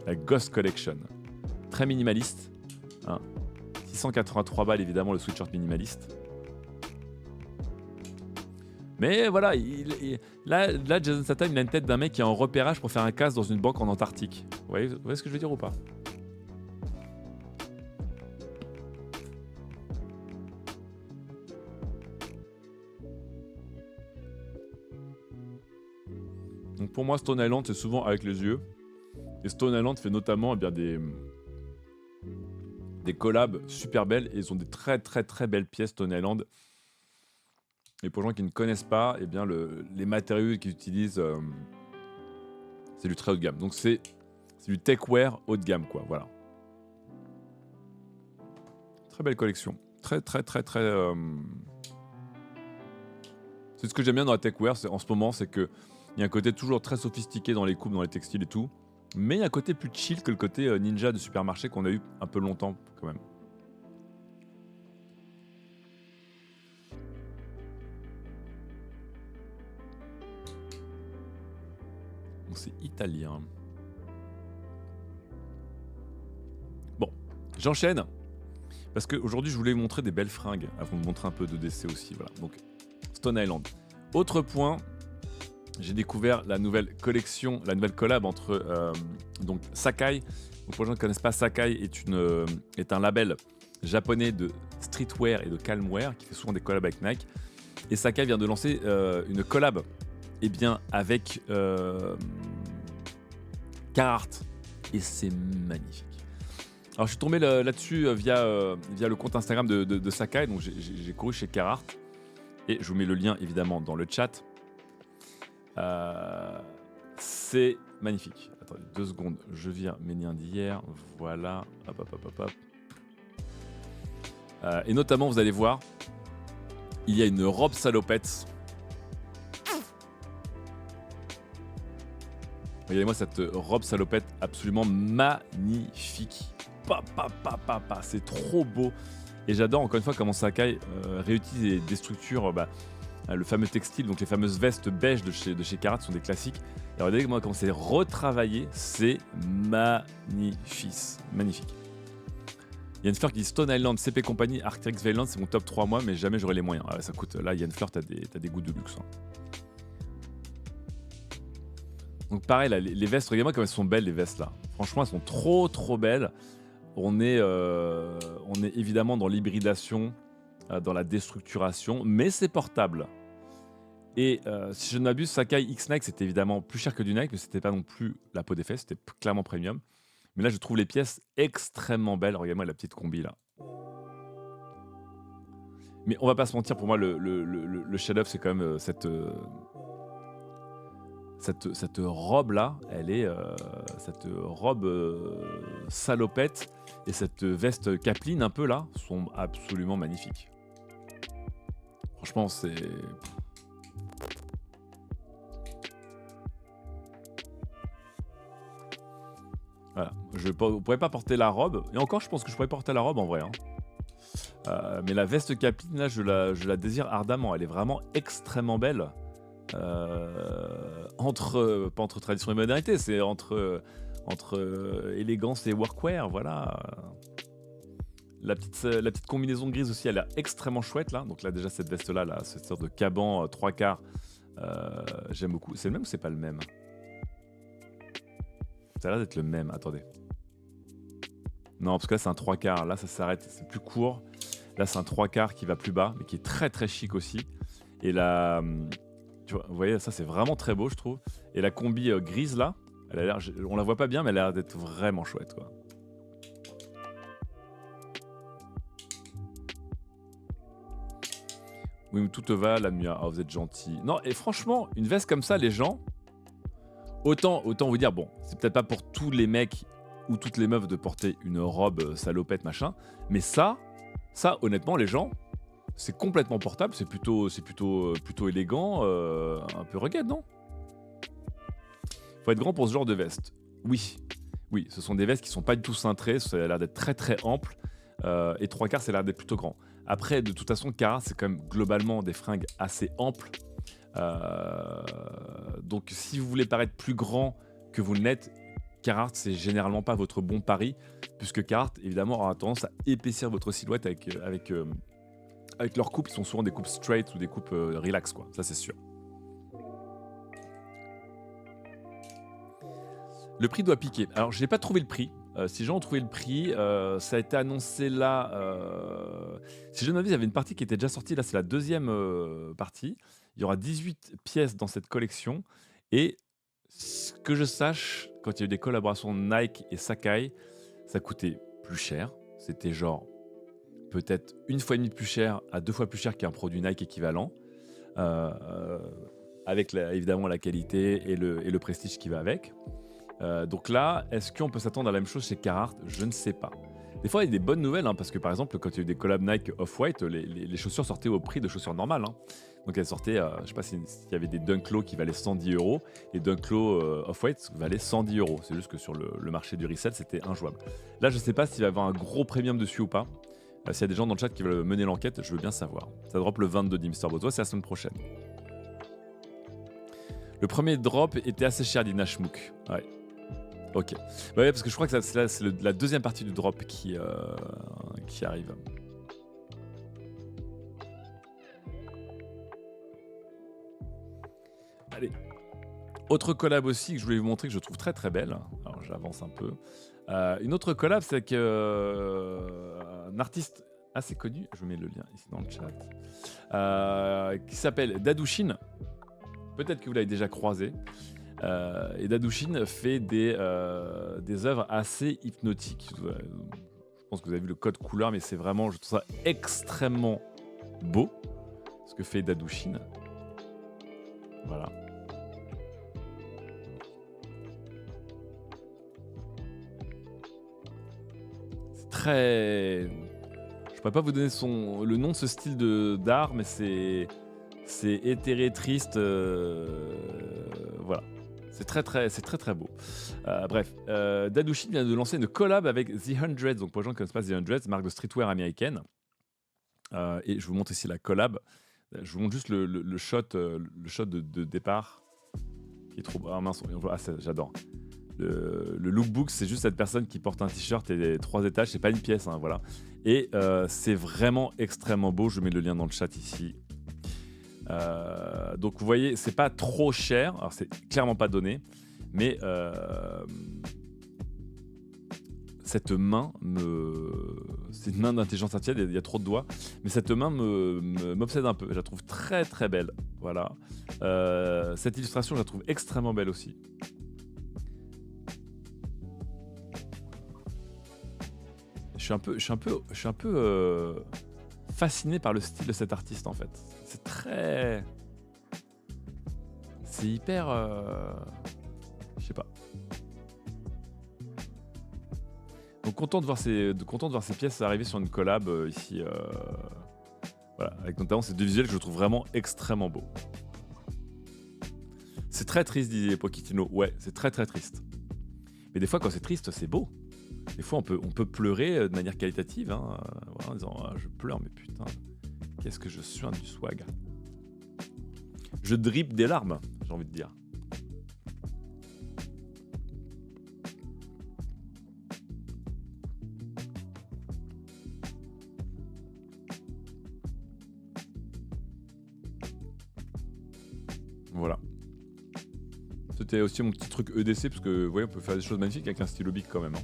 La Ghost Collection. Très minimaliste. Hein. 683 balles, évidemment, le sweatshirt minimaliste. Mais voilà, là, Jason Statham, il a une tête d'un mec qui est en repérage pour faire un casse dans une banque en Antarctique. Vous voyez ce que je veux dire ou pas? Donc pour moi, Stone Island, c'est souvent avec les yeux. Et Stone Island fait notamment des collabs super belles. Et ils ont des très très très belles pièces Stone Island. Et pour les gens qui ne connaissent pas, les matériaux qu'ils utilisent, c'est du très haut de gamme. Donc c'est du techwear haut de gamme, quoi. Voilà. Très belle collection. Très. C'est ce que j'aime bien dans la techwear en ce moment, c'est qu'il y a un côté toujours très sophistiqué dans les coupes, dans les textiles et tout. Mais il y a un côté plus chill que le côté ninja de supermarché qu'on a eu un peu longtemps, quand même. C'est italien. Bon, j'enchaîne. Parce qu'aujourd'hui, je voulais vous montrer des belles fringues avant de montrer un peu de DC aussi. Voilà. Donc, Stone Island. Autre point, j'ai découvert la nouvelle collection, la nouvelle collab entre donc Sacai. Donc, pour les gens qui ne connaissent pas, Sacai est un label japonais de streetwear et de calmwear qui fait souvent des collabs avec Nike. Et Sacai vient de lancer une collab avec Carhartt. Et c'est magnifique. Alors je suis tombé là-dessus via le compte Instagram de Sacai. Donc j'ai couru chez Carhartt. Et je vous mets le lien évidemment dans le chat. C'est magnifique. Attendez 2 secondes. Je vire mes liens d'hier. Voilà. Hop. Et notamment, vous allez voir, il y a une robe salopette. Regardez-moi cette robe salopette absolument magnifique. C'est trop beau. Et j'adore encore une fois comment Sakai réutilise des structures, le fameux textile, donc les fameuses vestes beige de chez Carhartt sont des classiques. Et regardez moi comment c'est retravaillé, c'est magnifique. Magnifique. Yann Fleur qui dit Stone Island, CP Company, Arcteryx Valiant, c'est mon top 3 mois, mais jamais j'aurai les moyens. Ah ouais, ça coûte. Là, Yann Fleur, t'as des goûts de luxe. Hein. Donc pareil, là, les vestes, regardez-moi comme elles sont belles les vestes là. Franchement, elles sont trop belles. On est évidemment dans l'hybridation, dans la déstructuration, mais c'est portable. Et si je ne m'abuse, Sakai X-Nike, c'était évidemment plus cher que du Nike, mais c'était pas non plus la peau des fesses, c'était clairement premium. Mais là, je trouve les pièces extrêmement belles. Regardez-moi la petite combi là. Mais on va pas se mentir, pour moi, le chef-d'œuvre, c'est quand même cette robe là. Elle est cette robe salopette et cette veste capeline un peu là sont absolument magnifiques. Franchement, c'est. Voilà. Je ne pourrais pas porter la robe. Et encore, je pense que je pourrais porter la robe en vrai. Hein. Mais la veste capeline, là, je la désire ardemment. Elle est vraiment extrêmement belle. Pas entre tradition et modernité, c'est entre élégance et workwear. Voilà. La petite combinaison grise aussi, elle est extrêmement chouette là. Donc là, déjà, cette veste-là, là, cette sorte de caban 3/4, j'aime beaucoup. C'est le même ou c'est pas le même? Ça a l'air d'être le même, attendez. Non, parce que là, c'est un 3/4. Là, ça s'arrête, c'est plus court. Là, c'est un 3/4 qui va plus bas, mais qui est très chic aussi. Et là, tu vois, vous voyez, ça, c'est vraiment très beau, je trouve. Et la combi grise, là, elle a l'air, on la voit pas bien, mais elle a l'air d'être vraiment chouette, quoi. Oui, mais tout te va, la Mia. Oh, vous êtes gentil. Non, et franchement, une veste comme ça, les gens... Autant vous dire, bon, c'est peut-être pas pour tous les mecs ou toutes les meufs de porter une robe salopette, machin, mais ça, honnêtement, les gens, c'est complètement portable, c'est plutôt élégant, un peu rugged, non? Faut être grand pour ce genre de veste. Oui, ce sont des vestes qui sont pas du tout cintrées, ça a l'air d'être très ample, et 3/4, ça a l'air d'être plutôt grand. Après, de toute façon, Carhartt, c'est quand même globalement des fringues assez amples. Donc si vous voulez paraître plus grand que vous le n'êtes, Carhartt c'est généralement pas votre bon pari, puisque Carhartt évidemment aura tendance à épaissir votre silhouette avec leurs coupes, qui sont souvent des coupes straight ou des coupes relax quoi, ça c'est sûr. Le prix doit piquer. Alors je n'ai pas trouvé le prix. Si les gens ont trouvé le prix, ça a été annoncé là. Si je ne m'abuse, il y avait une partie qui était déjà sortie. Là, c'est la deuxième partie. Il y aura 18 pièces dans cette collection. Et que je sache, quand il y a eu des collaborations Nike et Sakai, ça coûtait plus cher. C'était genre peut-être 1,5 fois plus cher à 2 fois plus cher qu'un produit Nike équivalent. Avec évidemment la qualité et le prestige qui va avec. Donc là, est-ce qu'on peut s'attendre à la même chose chez Carhartt? Je ne sais pas. Des fois, il y a des bonnes nouvelles, hein, parce que par exemple, quand il y a eu des collabs Nike Off-White, les chaussures sortaient au prix de chaussures normales. Hein. Donc elles sortaient, je ne sais pas s'il y avait des Dunk Low qui valaient 110 €, et Dunk Low Off-White valaient 110 €. C'est juste que sur le marché du resell, c'était injouable. Là, je ne sais pas s'il va y avoir un gros premium dessus ou pas. S'il y a des gens dans le chat qui veulent mener l'enquête, je veux bien savoir. Ça drop le 22 dit Mr. Bozo, c'est la semaine prochaine. Le premier drop était assez cher, dit Nashmook. Ouais. Ok. Ouais, parce que je crois que c'est la deuxième partie du drop qui arrive. Allez. Autre collab aussi que je voulais vous montrer que je trouve très belle. Alors j'avance un peu. Une autre collab, c'est un artiste assez connu, je vous mets le lien ici dans le chat, qui s'appelle Dadushin. Peut-être que vous l'avez déjà croisé. Et Dadushin fait des œuvres assez hypnotiques. Je pense que vous avez vu le code couleur, mais c'est vraiment, je trouve ça extrêmement beau, ce que fait Dadushin. Voilà. C'est très... Je pourrais pas vous donner le nom de ce style d'art, mais c'est éthéré, triste. Voilà. C'est très très beau. Bref, Dadushin vient de lancer une collab avec The Hundreds. Donc pour les gens qui ne connaissent pas The Hundreds, marque de streetwear américaine. Et je vous montre ici la collab. Je vous montre juste le shot, le shot de départ qui est trop beau. Ah mince, j'adore. Le lookbook, c'est juste cette personne qui porte un t-shirt et 3 étages, c'est pas une pièce, hein, voilà. Et c'est vraiment extrêmement beau. Je mets le lien dans le chat ici. Donc vous voyez, c'est pas trop cher. Alors c'est clairement pas donné, mais cette main c'est une main d'intelligence artificielle. Il y a trop de doigts, mais cette main m'obsède un peu. Je la trouve très très belle. Voilà. Cette illustration, je la trouve extrêmement belle aussi. Je suis un peu fasciné par le style de cet artiste en fait. C'est très... C'est hyper... Je sais pas. Donc content de voir ces pièces arriver sur une collab ici. Voilà, avec notamment ces deux visuels que je trouve vraiment extrêmement beaux. C'est très triste, disait Pochettino. Ouais, c'est très très triste. Mais des fois quand c'est triste, c'est beau. Des fois, on peut pleurer de manière qualitative, hein, voilà, en disant ah, je pleure, mais putain, qu'est-ce que je suis du swag. Je drip des larmes, j'ai envie de dire. Voilà. C'était aussi mon petit truc EDC, parce que vous voyez, on peut faire des choses magnifiques avec un stylo bic quand même. Hein.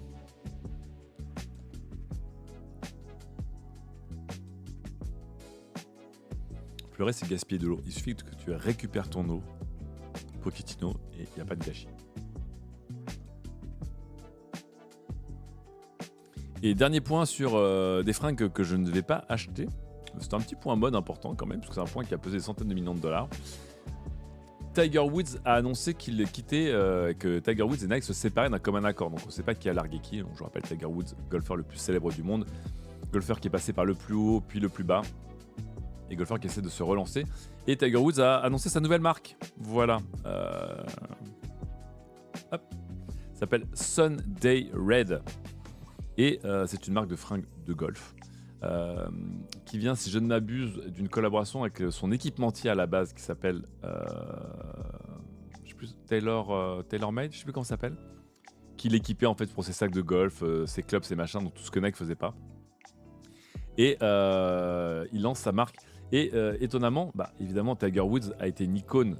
Pleurer, c'est gaspiller de l'eau. Il suffit que tu récupères ton eau, Pochettino, et il n'y a pas de gâchis. Et dernier point sur des fringues que je ne vais pas acheter. C'est un petit point mode important quand même, parce que c'est un point qui a pesé des centaines de millions de dollars. Tiger Woods a annoncé qu'il quittait, que Tiger Woods et Nike se séparaient d'un commun accord. Donc on ne sait pas qui a largué qui. Donc, je rappelle Tiger Woods, golfeur le plus célèbre du monde, golfeur qui est passé par le plus haut puis le plus bas, et golfeur qui essaie de se relancer. Et Tiger Woods a annoncé sa nouvelle marque. Voilà. Hop. Ça s'appelle Sunday Red. Et c'est une marque de fringues de golf. Qui vient, si je ne m'abuse, d'une collaboration avec son équipementier à la base qui s'appelle je sais plus, TaylorMade, je sais plus comment ça s'appelle, qui l'équipait en fait pour ses sacs de golf, ses clubs, ses machins, donc tout ce que Nike faisait pas. Et il lance sa marque. Et étonnamment, évidemment, Tiger Woods a été une icône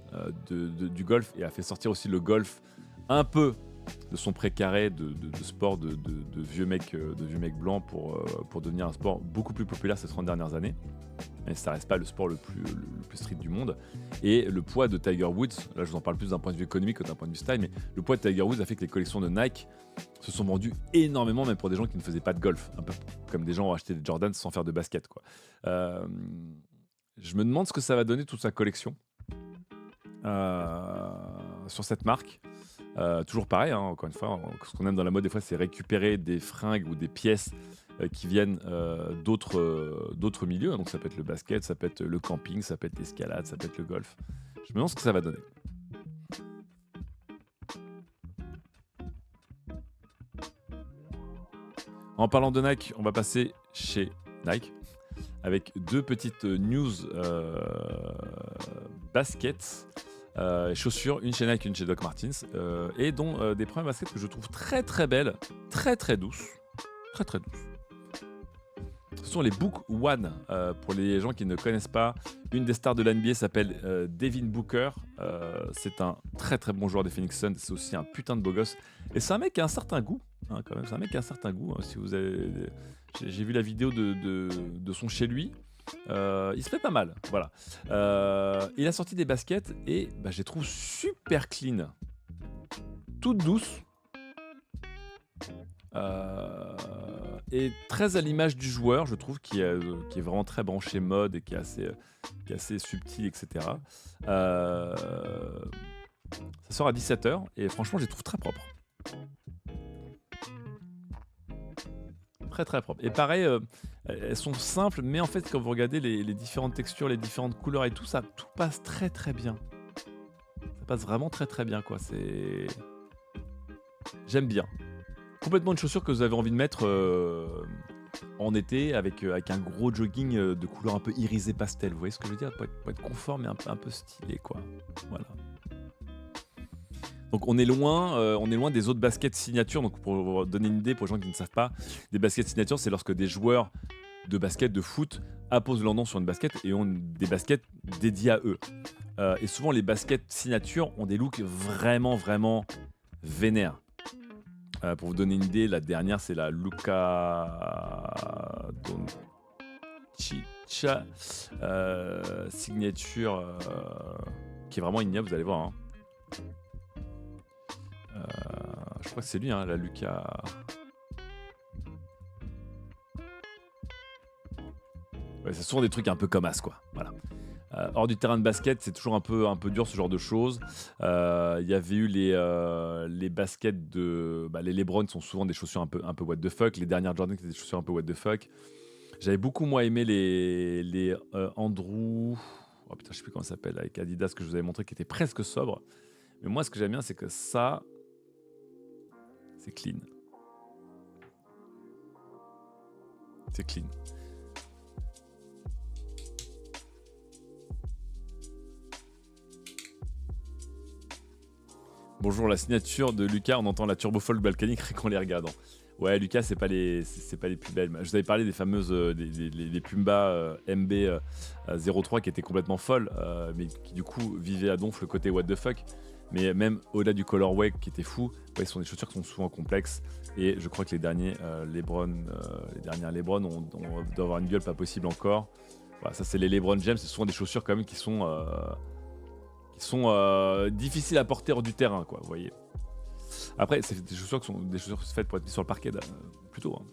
du golf et a fait sortir aussi le golf un peu de son précaré de sport de vieux mecs blancs pour devenir un sport beaucoup plus populaire ces 30 dernières années. Mais ça reste pas le sport le plus street du monde. Et le poids de Tiger Woods, là je vous en parle plus d'un point de vue économique que d'un point de vue style, mais le poids de Tiger Woods a fait que les collections de Nike se sont vendues énormément, même pour des gens qui ne faisaient pas de golf. Un peu comme des gens ont acheté des Jordans sans faire de basket, quoi. Je me demande ce que ça va donner toute sa collection sur cette marque. Toujours pareil, hein, encore une fois, ce qu'on aime dans la mode des fois c'est récupérer des fringues ou des pièces qui viennent d'autres milieux, donc ça peut être le basket, ça peut être le camping, ça peut être l'escalade, ça peut être le golf. Je me demande ce que ça va donner. En parlant de Nike, on va passer chez Nike avec deux petites news baskets. Chaussures, une chez Nike, une chez Doc Martens, et dont des premières baskets que je trouve très très belles, très très douces, très très douces. Ce sont les Book One. Pour les gens qui ne connaissent pas, une des stars de l'NBA s'appelle Devin Booker. C'est un très très bon joueur des Phoenix Suns. C'est aussi un putain de beau gosse. Et c'est un mec qui a un certain goût. Hein, quand même. C'est un mec qui a un certain goût. Hein. Si vous avez... J'ai vu la vidéo de son chez lui. Il se fait pas mal, voilà. Il a sorti des baskets et je les trouve super clean, toutes douces, et très à l'image du joueur, je trouve, qui est vraiment très branché mode et qui est assez subtil, etc. Ça sort à 17h et franchement, je les trouve très propres. Très très propre. Et pareil, elles sont simples, mais en fait, quand vous regardez les différentes textures, les différentes couleurs et tout, ça tout passe très très bien. Ça passe vraiment très très bien, quoi. J'aime bien. Complètement une chaussure que vous avez envie de mettre en été avec un gros jogging de couleur un peu irisé pastel. Vous voyez ce que je veux dire? Pour être confort, mais un peu stylé, quoi. Voilà. Donc on est loin des autres baskets signature. Donc pour vous donner une idée, pour les gens qui ne savent pas, des baskets signature, c'est lorsque des joueurs de basket, de foot, apposent leur nom sur une basket et ont des baskets dédiées à eux. Et souvent, les baskets signature ont des looks vraiment, vraiment vénères. Pour vous donner une idée, la dernière, c'est la Luka Doncic signature qui est vraiment ignoble, vous allez voir. Hein. Je crois que c'est lui, hein, la Luka. Ouais, c'est souvent des trucs un peu comme as, quoi. Voilà. Hors du terrain de basket, c'est toujours un peu dur ce genre de choses. Il y avait eu les baskets de. Les LeBron sont souvent des chaussures un peu what the fuck. Les dernières Jordan, c'était des chaussures un peu what the fuck. J'avais beaucoup moins aimé les Andrew. Oh putain, je sais plus comment ça s'appelle, avec Adidas que je vous avais montré, qui était presque sobre. Mais moi, ce que j'aime bien, c'est que ça. C'est clean. C'est clean. Bonjour, la signature de Lucas, on entend la turbofolk balkanique quand on les regarde. Ouais, Lucas, c'est pas les plus belles. Je vous avais parlé des fameuses les Pumba MB 03 qui étaient complètement folles, mais qui du coup vivaient à donf le côté what the fuck. Mais même au-delà du colorway qui était fou, ouais, ce sont des chaussures qui sont souvent complexes. Et je crois que les dernières Lebron doivent avoir une gueule pas possible encore. Voilà, ça, c'est les Lebron James. C'est souvent des chaussures quand même qui sont difficiles à porter hors du terrain, quoi. Vous voyez. Après, c'est des chaussures qui sont des chaussures faites pour être mises sur le parquet, plutôt. Hein.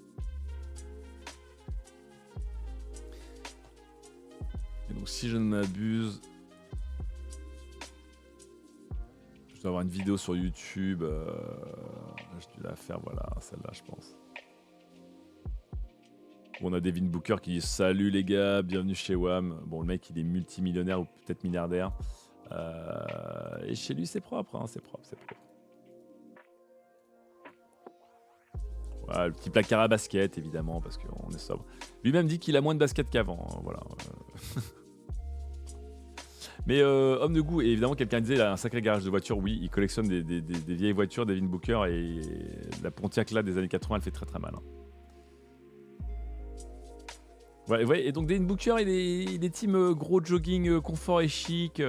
Et donc, si je ne m'abuse, je dois avoir une vidéo sur YouTube. Je dois la faire, voilà, celle-là, je pense. On a Devin Booker qui dit salut les gars, bienvenue chez WAM. Bon, le mec, il est multimillionnaire ou peut-être milliardaire. Et chez lui, c'est propre, hein, c'est propre. Voilà, le petit placard à basket, évidemment, parce qu'on est sobre. Lui-même dit qu'il a moins de basket qu'avant. Hein, voilà. Mais homme de goût, et évidemment, quelqu'un disait il a un sacré garage de voitures. Oui, il collectionne des vieilles voitures, Devin Booker, et la Pontiac là des années 80, elle fait très très mal. Hein. Ouais, et donc Devin Booker, il est team gros jogging, confort et chic.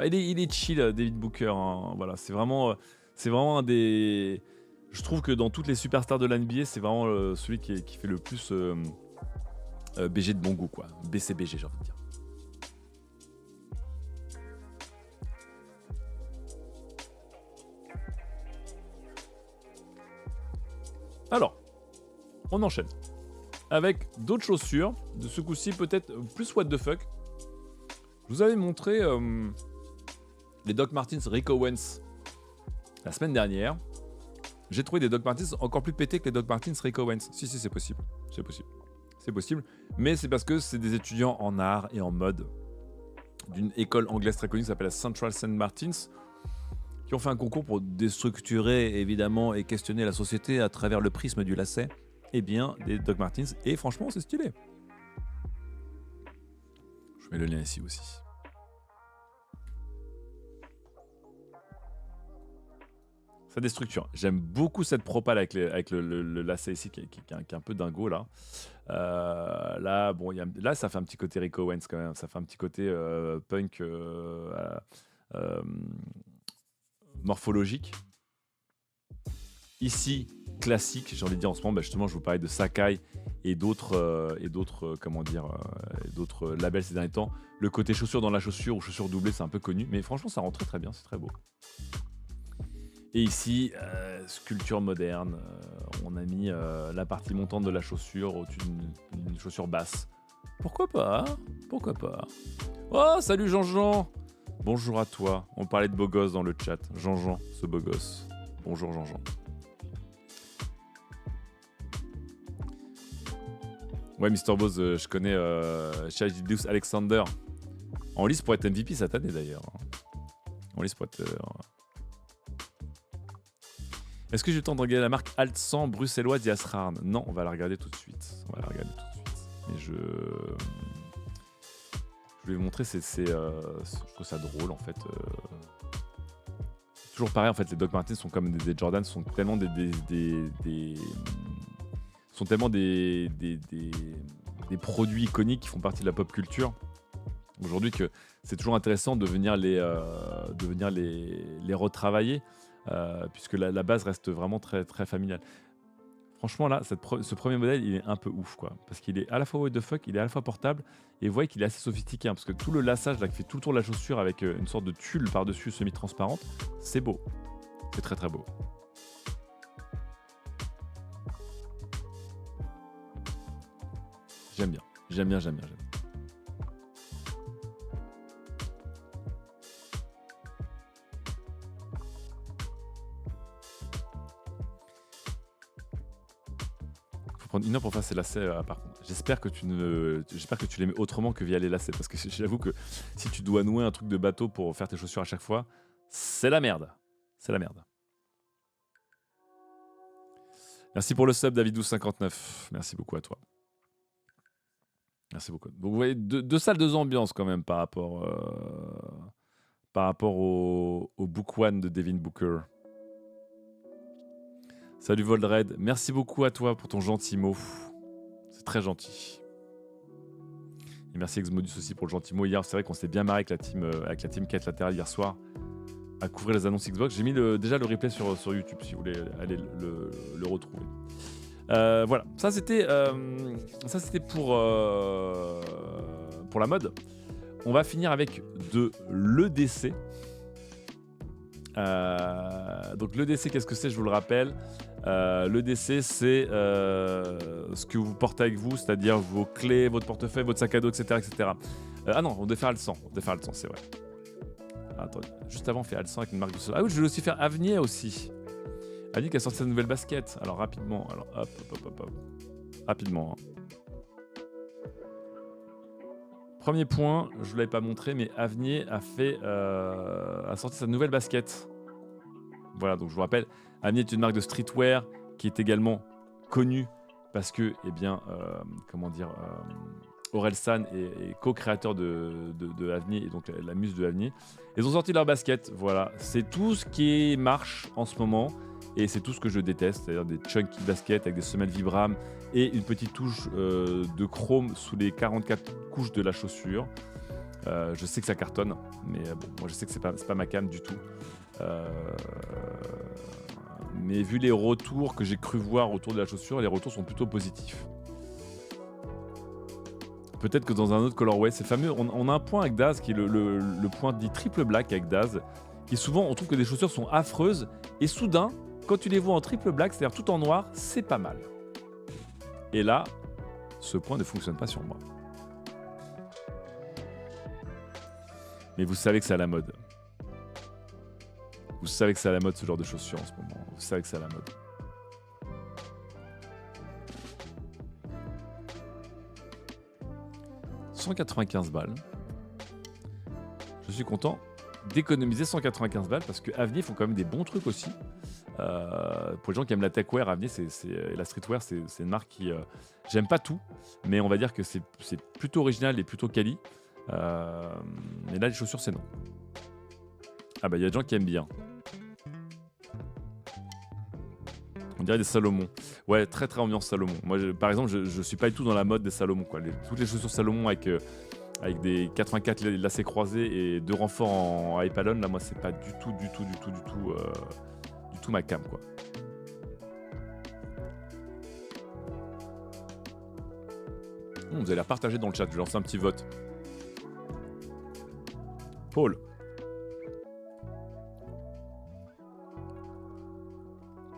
Il est chill, David Booker. Hein. Voilà, c'est vraiment un des. Je trouve que dans toutes les superstars de l'NBA, c'est vraiment celui qui fait le plus BG de bon goût, quoi. BCBG, j'ai envie de dire. Alors, on enchaîne avec d'autres chaussures. De ce coup-ci, peut-être plus what the fuck. Je vous avais montré les Doc Martens Rick Owens la semaine dernière. J'ai trouvé des Doc Martens encore plus pétés que les Doc Martens Rick Owens. Si, c'est possible. C'est possible. Mais c'est parce que c'est des étudiants en art et en mode d'une école anglaise très connue qui s'appelle la Central St. Martins, qui ont fait un concours pour déstructurer, évidemment, et questionner la société à travers le prisme du lacet. Eh bien, des Doc Martens. Et franchement, c'est stylé. Je mets le lien ici aussi. Ça déstructure. J'aime beaucoup cette propale avec le lacet ici qui est un peu dingo là. Là, bon, là, ça fait un petit côté Rick Owens quand même. Ça fait un petit côté punk morphologique. Ici, classique. J'ai envie de dire en ce moment, justement, je vous parlais de Sacai et d'autres labels ces derniers temps. Le côté chaussure dans la chaussure ou chaussure doublée, c'est un peu connu, mais franchement, ça rend très très bien. C'est très beau. Et ici, sculpture moderne, on a mis la partie montante de la chaussure au-dessus d'une chaussure basse. Pourquoi pas? Oh, salut Jean-Jean! Bonjour à toi. On parlait de beau gosse dans le chat. Jean-Jean, ce beau gosse. Bonjour Jean-Jean. Ouais, Mr. Bose, je connais Shahidus Alexander. En lice pour être MVP cette année d'ailleurs. En lice pour être. Est-ce que j'ai le temps de regarder la marque Alt 100 bruxelloise Yasrarn? Non, on va la regarder tout de suite. Mais je vais vous montrer, je trouve ça drôle en fait. Toujours pareil en fait, les Doc Martens sont comme des Jordan, sont tellement des produits iconiques qui font partie de la pop culture aujourd'hui que c'est toujours intéressant de venir les retravailler puisque la base reste vraiment très, très familiale. Franchement là, ce premier modèle il est un peu ouf quoi, parce qu'il est à la fois what the fuck, il est à la fois portable et vous voyez qu'il est assez sophistiqué parce que tout le lassage là qui fait tout le tour de la chaussure avec une sorte de tulle par-dessus semi-transparente, c'est beau, c'est très très beau. J'aime bien. Faut prendre 1 heure pour faire ces lacets par contre. J'espère que tu les mets autrement que via les lacets parce que j'avoue que si tu dois nouer un truc de bateau pour faire tes chaussures à chaque fois, c'est la merde. Merci pour le sub David1259. Merci beaucoup à toi. Merci beaucoup. Donc vous voyez deux salles, deux ambiances quand même par rapport au Book One de Devin Booker. Salut Voldred, merci beaucoup à toi pour ton gentil mot. C'est très gentil. Et merci Exmodus aussi pour le gentil mot. Hier, c'est vrai qu'on s'est bien marré avec la team quête latérale hier soir à couvrir les annonces Xbox. J'ai mis déjà le replay sur YouTube si vous voulez aller le retrouver. Voilà, ça c'était pour la mode. On va finir avec de l'EDC. Donc l'EDC, qu'est-ce que c'est? Je vous le rappelle. L'EDC, c'est ce que vous portez avec vous, c'est-à-dire vos clés, votre portefeuille, votre sac à dos, etc. Ah non, on devait faire Alsan, c'est vrai. Attends, juste avant, on fait Alsan avec une marque de sol. Ah oui, je vais aussi faire Avenir aussi. Avenir qui a sorti sa nouvelle basket. Alors rapidement, hop. Rapidement. Premier point, je ne vous l'avais pas montré, mais Avenir a sorti sa nouvelle basket. Voilà, donc je vous rappelle, Avenir est une marque de streetwear qui est également connue parce que, Orelsan est co-créateur de Avenir et donc la muse de Avenir. Ils ont sorti leur basket, voilà. C'est tout ce qui marche en ce moment et c'est tout ce que je déteste, c'est-à-dire des chunky baskets avec des semelles Vibram et une petite touche de chrome sous les 44 couches de la chaussure. Je sais que ça cartonne, mais bon, moi je sais que c'est pas ma cam du tout. Mais vu les retours que j'ai cru voir autour de la chaussure, les retours sont plutôt positifs. Peut-être que dans un autre colorway, c'est fameux. On a un point avec Daz qui est le point dit triple black avec Daz, qui souvent on trouve que des chaussures sont affreuses et soudain, quand tu les vois en triple black, c'est-à-dire tout en noir, c'est pas mal. Et là, ce point ne fonctionne pas sur moi. Mais vous savez que c'est à la mode. Vous savez que c'est à la mode ce genre de chaussures en ce moment. Vous savez que c'est à la mode. « 195 balles. Je suis content d'économiser 195 balles parce que Avenir font quand même des bons trucs aussi. Pour les gens qui aiment la techwear, Avenir et la streetwear, c'est une marque qui... j'aime pas tout, mais on va dire que c'est plutôt original et plutôt quali. Mais là, les chaussures, c'est non. Ah bah, il y a des gens qui aiment bien. On dirait des Salomon. Ouais, très très ambiance Salomon. Moi, par exemple, je suis pas du tout dans la mode des Salomon, quoi. Toutes les chaussures Salomon avec des 84 lacets croisés et 2 renforts en Hypalon, là, moi, c'est pas du tout ma cam, quoi. Vous allez la partager dans le chat. Je vais lancer un petit vote. Paul.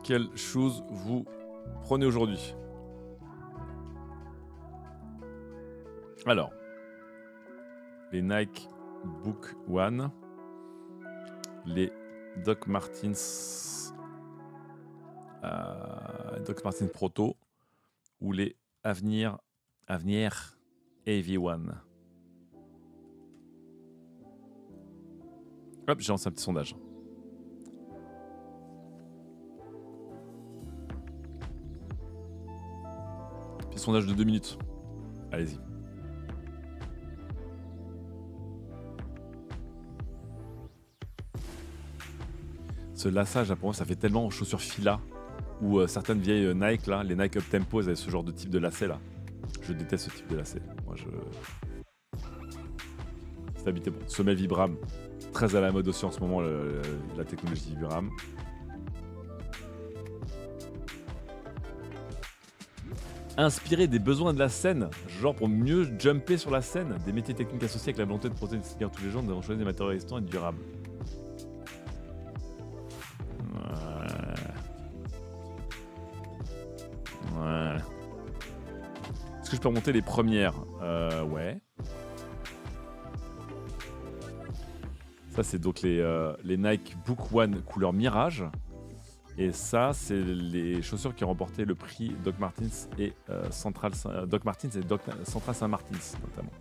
Quelle chose vous prenez aujourd'hui? Alors, les Nike Book One, les Doc Martens Proto ou les Avenir AV1. Hop, j'ai lancé un petit sondage. Petit sondage de 2 minutes. Allez-y. Ce lassage, là, pour moi, ça fait tellement chaussures Fila ou certaines vieilles Nike, là, les Nike Up Tempo, elles avaient ce genre de type de lacet, là. Je déteste ce type de lacet. Moi, Stabilité, bon. Semelle Vibram, très à la mode aussi en ce moment, la technologie Vibram. Inspiré des besoins de la scène, genre pour mieux jumper sur la scène, des métiers techniques associés avec la volonté de protéger les cigars tous les jours, nous avons choisi des matériaux résistants et durables. Ouais. Est-ce que je peux remonter les premières? Ouais. Ça, c'est donc les Nike Book One couleur Mirage. Et ça, c'est les chaussures qui ont remporté le prix Doc Martens et Central Saint-Martins, notamment.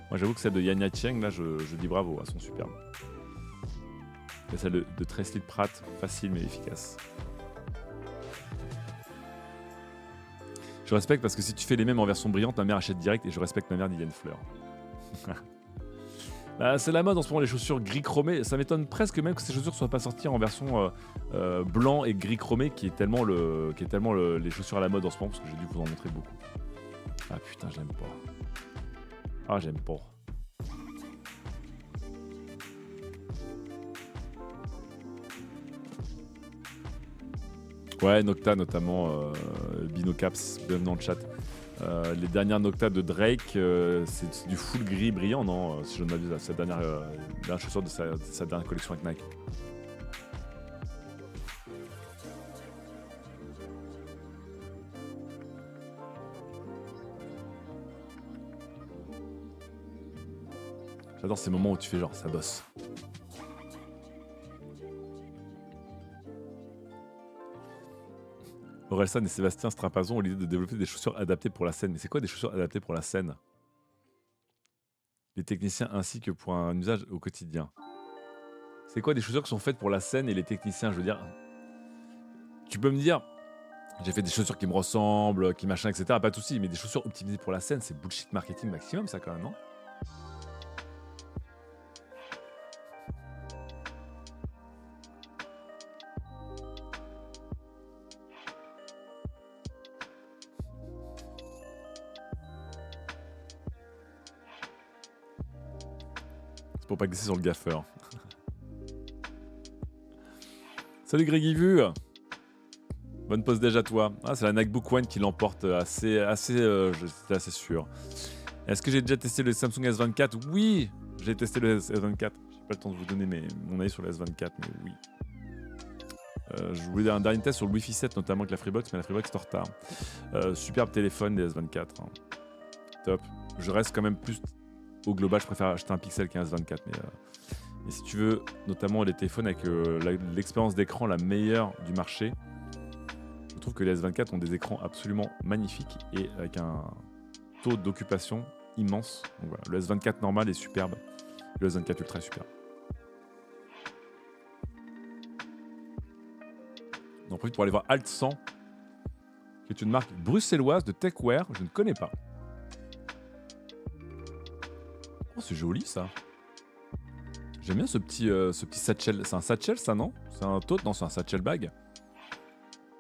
Moi, j'avoue que celle de Yanya Cheng, là, je dis bravo, elles sont superbes. Et celle de Treslit Pratt, facile mais efficace. Je respecte parce que si tu fais les mêmes en version brillante, ma mère achète direct et je respecte ma mère d'Iliane Fleur. Bah, c'est la mode en ce moment, les chaussures gris chromé. Ça m'étonne presque même que ces chaussures ne soient pas sorties en version blanc et gris chromé, qui est tellement les chaussures à la mode en ce moment, parce que j'ai dû vous en montrer beaucoup. Ah putain, j'aime pas. Ah, j'aime pas. Ouais, Nocta notamment, Binocaps, bienvenue dans le chat. Les dernières Nocta de Drake, c'est du full gris brillant, non? Si je ne m'abuse, sa dernière chaussure de sa dernière collection avec Nike. J'adore ces moments où tu fais genre, ça bosse. Orelsan et Sébastien Strapazon ont l'idée de développer des chaussures adaptées pour la scène. Mais c'est quoi des chaussures adaptées pour la scène? Les techniciens ainsi que pour un usage au quotidien. C'est quoi des chaussures qui sont faites pour la scène et les techniciens? Je veux dire, tu peux me dire, j'ai fait des chaussures qui me ressemblent, qui machin, etc. Pas de soucis, mais des chaussures optimisées pour la scène, c'est bullshit marketing maximum, ça quand même, non? Pour pas glisser sur le gaffeur. Salut Greg Vu. Bonne pause déj à toi. Ah, c'est la Nike Book One qui l'emporte j'étais assez sûr. Est-ce que j'ai déjà testé le Samsung S24? Oui, j'ai testé le S24. J'ai pas le temps de vous donner mon avis sur le S24, mais oui. Je voulais un dernier test sur le Wi-Fi 7, notamment avec la Freebox, mais la Freebox est en retard. Superbe téléphone des S24. Hein. Top. Je reste quand même plus... Au global, je préfère acheter un Pixel qu'un S24. Mais si tu veux, notamment les téléphones avec l'expérience d'écran la meilleure du marché, je trouve que les S24 ont des écrans absolument magnifiques et avec un taux d'occupation immense. Donc voilà, le S24 normal est superbe, le S24 Ultra est superbe. On en profite pour aller voir Alt 100, qui est une marque bruxelloise de techwear, je ne connais pas. Oh, c'est joli ça. J'aime bien ce petit satchel. C'est un satchel ça, non? C'est un tote? Non, c'est un satchel bag.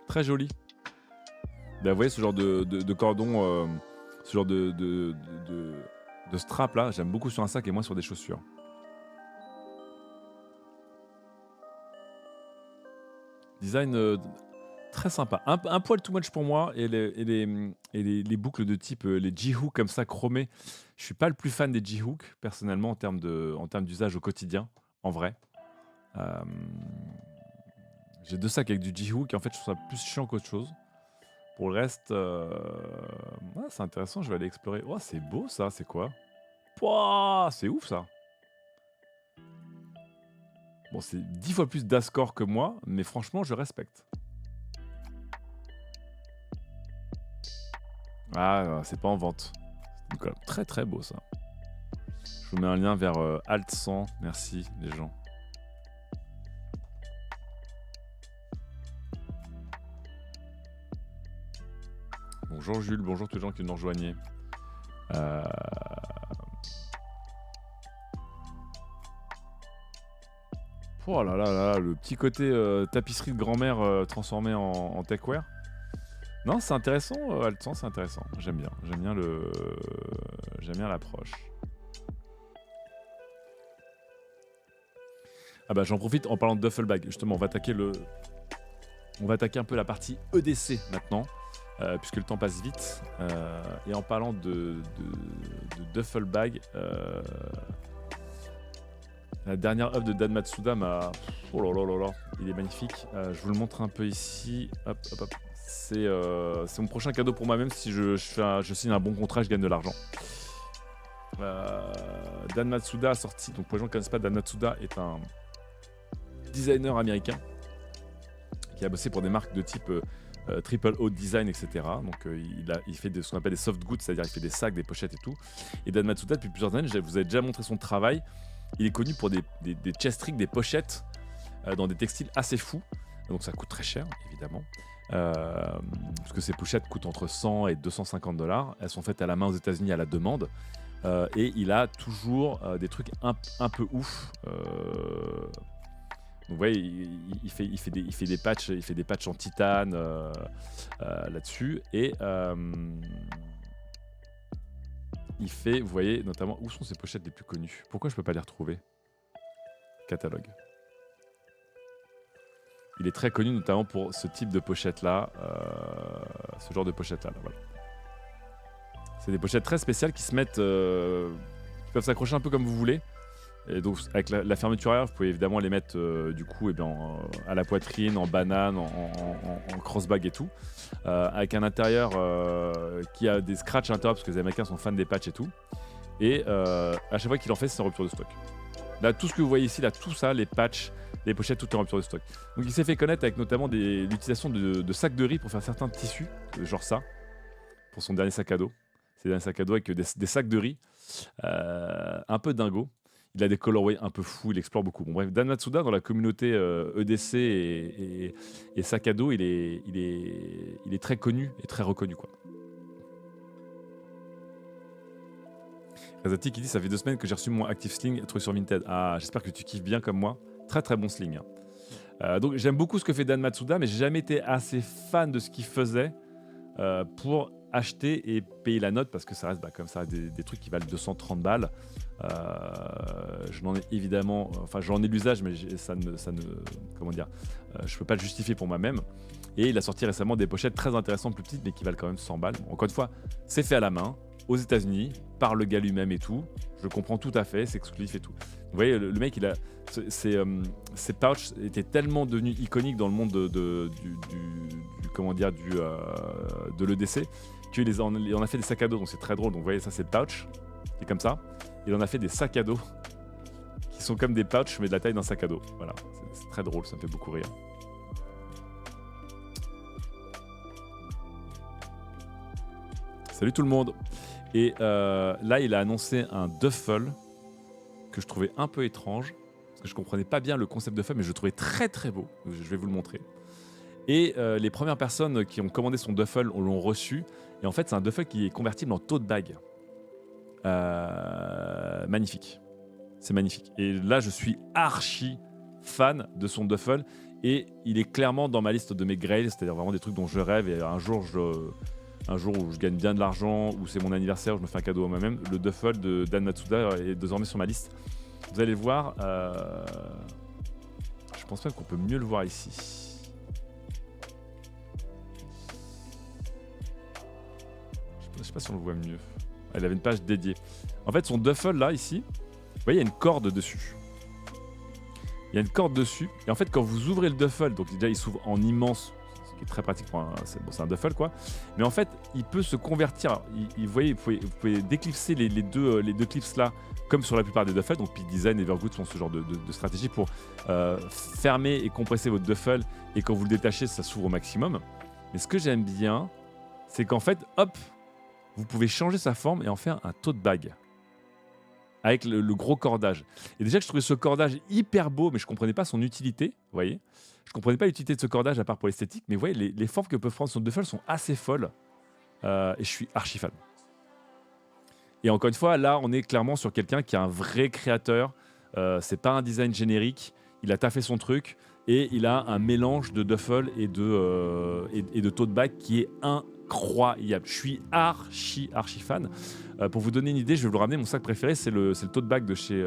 Très joli. Ben, vous voyez ce genre de cordon, ce genre de strap là, j'aime beaucoup sur un sac et moins sur des chaussures. Design très sympa. Un poil too much pour moi et les boucles de type les G-Hook comme ça chromées. Je suis pas le plus fan des G-Hook personnellement en termes d'usage au quotidien, en vrai. J'ai 2 sacs avec du G-Hook et en fait je trouve ça plus chiant qu'autre chose. Pour le reste, ouais, c'est intéressant, je vais aller explorer. Oh, c'est beau ça, c'est quoi? Pouah, c'est ouf ça. Bon, c'est 10 fois plus d'Ascore que moi, mais franchement, je respecte. Ah, c'est pas en vente. Donc, très très beau ça. Je vous mets un lien vers Alt 100. Merci les gens. Bonjour Jules, bonjour tous les gens qui nous rejoignaient. Euh, Oh là là là, le petit côté tapisserie de grand-mère transformé en techwear. Non, c'est intéressant, Altan, c'est intéressant. J'aime bien, j'aime bien l'approche. Ah bah j'en profite en parlant de duffel bag. Justement, on va attaquer un peu la partie EDC maintenant, puisque le temps passe vite. Et en parlant de duffel bag, la dernière œuvre de Dan Matsuda m'a... Oh là là là là, il est magnifique. Je vous le montre un peu ici. Hop, hop, hop. C'est mon prochain cadeau pour moi-même. Si je signe un bon contrat, je gagne de l'argent. Dan Matsuda a sorti... Donc pour les gens qui ne connaissent pas, Dan Matsuda est un designer américain qui a bossé pour des marques de type Triple O Design, etc. Donc il fait ce qu'on appelle des soft goods, c'est-à-dire il fait des sacs, des pochettes et tout. Et Dan Matsuda, depuis plusieurs années, je vous ai déjà montré son travail. Il est connu pour des chest rigs, des pochettes dans des textiles assez fous. Donc ça coûte très cher, évidemment. Parce que ces pochettes coûtent entre 100 et 250 $. Elles sont faites à la main aux États-Unis à la demande. Et il a toujours des trucs un peu ouf. Donc vous voyez, il fait des patchs en titane là-dessus. Et il fait, vous voyez, notamment, où sont ces pochettes les plus connues? Pourquoi je peux pas les retrouver? Catalogue. Il est très connu notamment pour ce type de pochette-là, ce genre de pochette-là. Là, voilà. C'est des pochettes très spéciales qui se mettent, qui peuvent s'accrocher un peu comme vous voulez. Et donc avec la fermeture arrière, vous pouvez évidemment les mettre du coup à la poitrine, en banane, en crossbag et tout. Avec un intérieur qui a des scratchs à l'intérieur parce que les Américains sont fans des patchs et tout. Et à chaque fois qu'il en fait, c'est en rupture de stock. Là, tout ce que vous voyez ici, là, tout ça, les patchs, les pochettes, tout est en rupture de stock. Donc il s'est fait connaître avec notamment l'utilisation de sacs de riz pour faire certains tissus, genre ça, pour son dernier sac à dos. C'est un sac à dos avec des sacs de riz, un peu dingo. Il a des colorways un peu fous, il explore beaucoup. Bon bref, Dan Matsuda, dans la communauté EDC et sac à dos, il est très connu et très reconnu, quoi. Razati qui dit, ça fait 2 semaines que j'ai reçu mon Active Sling trouvé sur Vinted. Ah, j'espère que tu kiffes bien comme moi. Très très bon sling. Donc j'aime beaucoup ce que fait Dan Matsuda, mais j'ai jamais été assez fan de ce qu'il faisait pour acheter et payer la note, parce que ça reste comme ça des trucs qui valent 230 balles. Je n'en ai évidemment, enfin j'en ai l'usage, mais ça ne comment dire, je peux pas le justifier pour moi-même. Et il a sorti récemment des pochettes très intéressantes, plus petites, mais qui valent quand même 100 balles. Bon, encore une fois, c'est fait à la main, aux États-Unis, par le gars lui-même et tout. Je comprends tout à fait, c'est exclusif et tout. Vous voyez, le mec, ses pouches étaient tellement devenus iconiques dans le monde de l'EDC qu'il en a fait des sacs à dos, donc c'est très drôle. Donc vous voyez, ça c'est le pouch, qui est comme ça. Il en a fait des sacs à dos qui sont comme des pouches, mais de la taille d'un sac à dos. Voilà, c'est très drôle, ça me fait beaucoup rire. Salut tout le monde. Et là, il a annoncé un duffel que je trouvais un peu étrange, parce que je comprenais pas bien le concept de duffel, mais je le trouvais très très beau. Je vais vous le montrer. Et les premières personnes qui ont commandé son duffel l'ont reçu. Et en fait, c'est un duffel qui est convertible en tote bag. Magnifique. C'est magnifique. Et là, je suis archi fan de son duffel. Et il est clairement dans ma liste de mes grails, c'est-à-dire vraiment des trucs dont je rêve. Et un jour où je gagne bien de l'argent, où c'est mon anniversaire, où je me fais un cadeau à moi-même, le duffel de Dan Matsuda est désormais sur ma liste. Vous allez le voir. Je pense même qu'on peut mieux le voir ici. Je sais pas si on le voit mieux. Elle avait une page dédiée. En fait, son duffel là, ici, vous voyez, il y a une corde dessus. Il y a une corde dessus. Et en fait, quand vous ouvrez le duffel, donc déjà il s'ouvre en immense, ce qui est très pratique pour c'est un duffel quoi. Mais en fait, il peut se convertir. Alors, vous voyez, vous pouvez déclipser les deux clips là, comme sur la plupart des duffels. Donc Peak Design et Evergood font ce genre de stratégie pour fermer et compresser votre duffel. Et quand vous le détachez, ça s'ouvre au maximum. Mais ce que j'aime bien, c'est qu'en fait, hop, vous pouvez changer sa forme et en faire un tote bag avec le gros cordage. Et déjà que je trouvais ce cordage hyper beau, mais je ne comprenais pas son utilité, vous voyez. Je ne comprenais pas l'utilité de ce cordage à part pour l'esthétique, mais vous voyez, les formes que peuvent prendre son duffel sont assez folles. et je suis archi fan. Et encore une fois, là, on est clairement sur quelqu'un qui est un vrai créateur. C'est pas un design générique. Il a taffé son truc et il a un mélange de duffel et de tote bag qui est incroyable. Je suis archi fan. Pour vous donner une idée, je vais vous le ramener. Mon sac préféré, c'est le tote bag de chez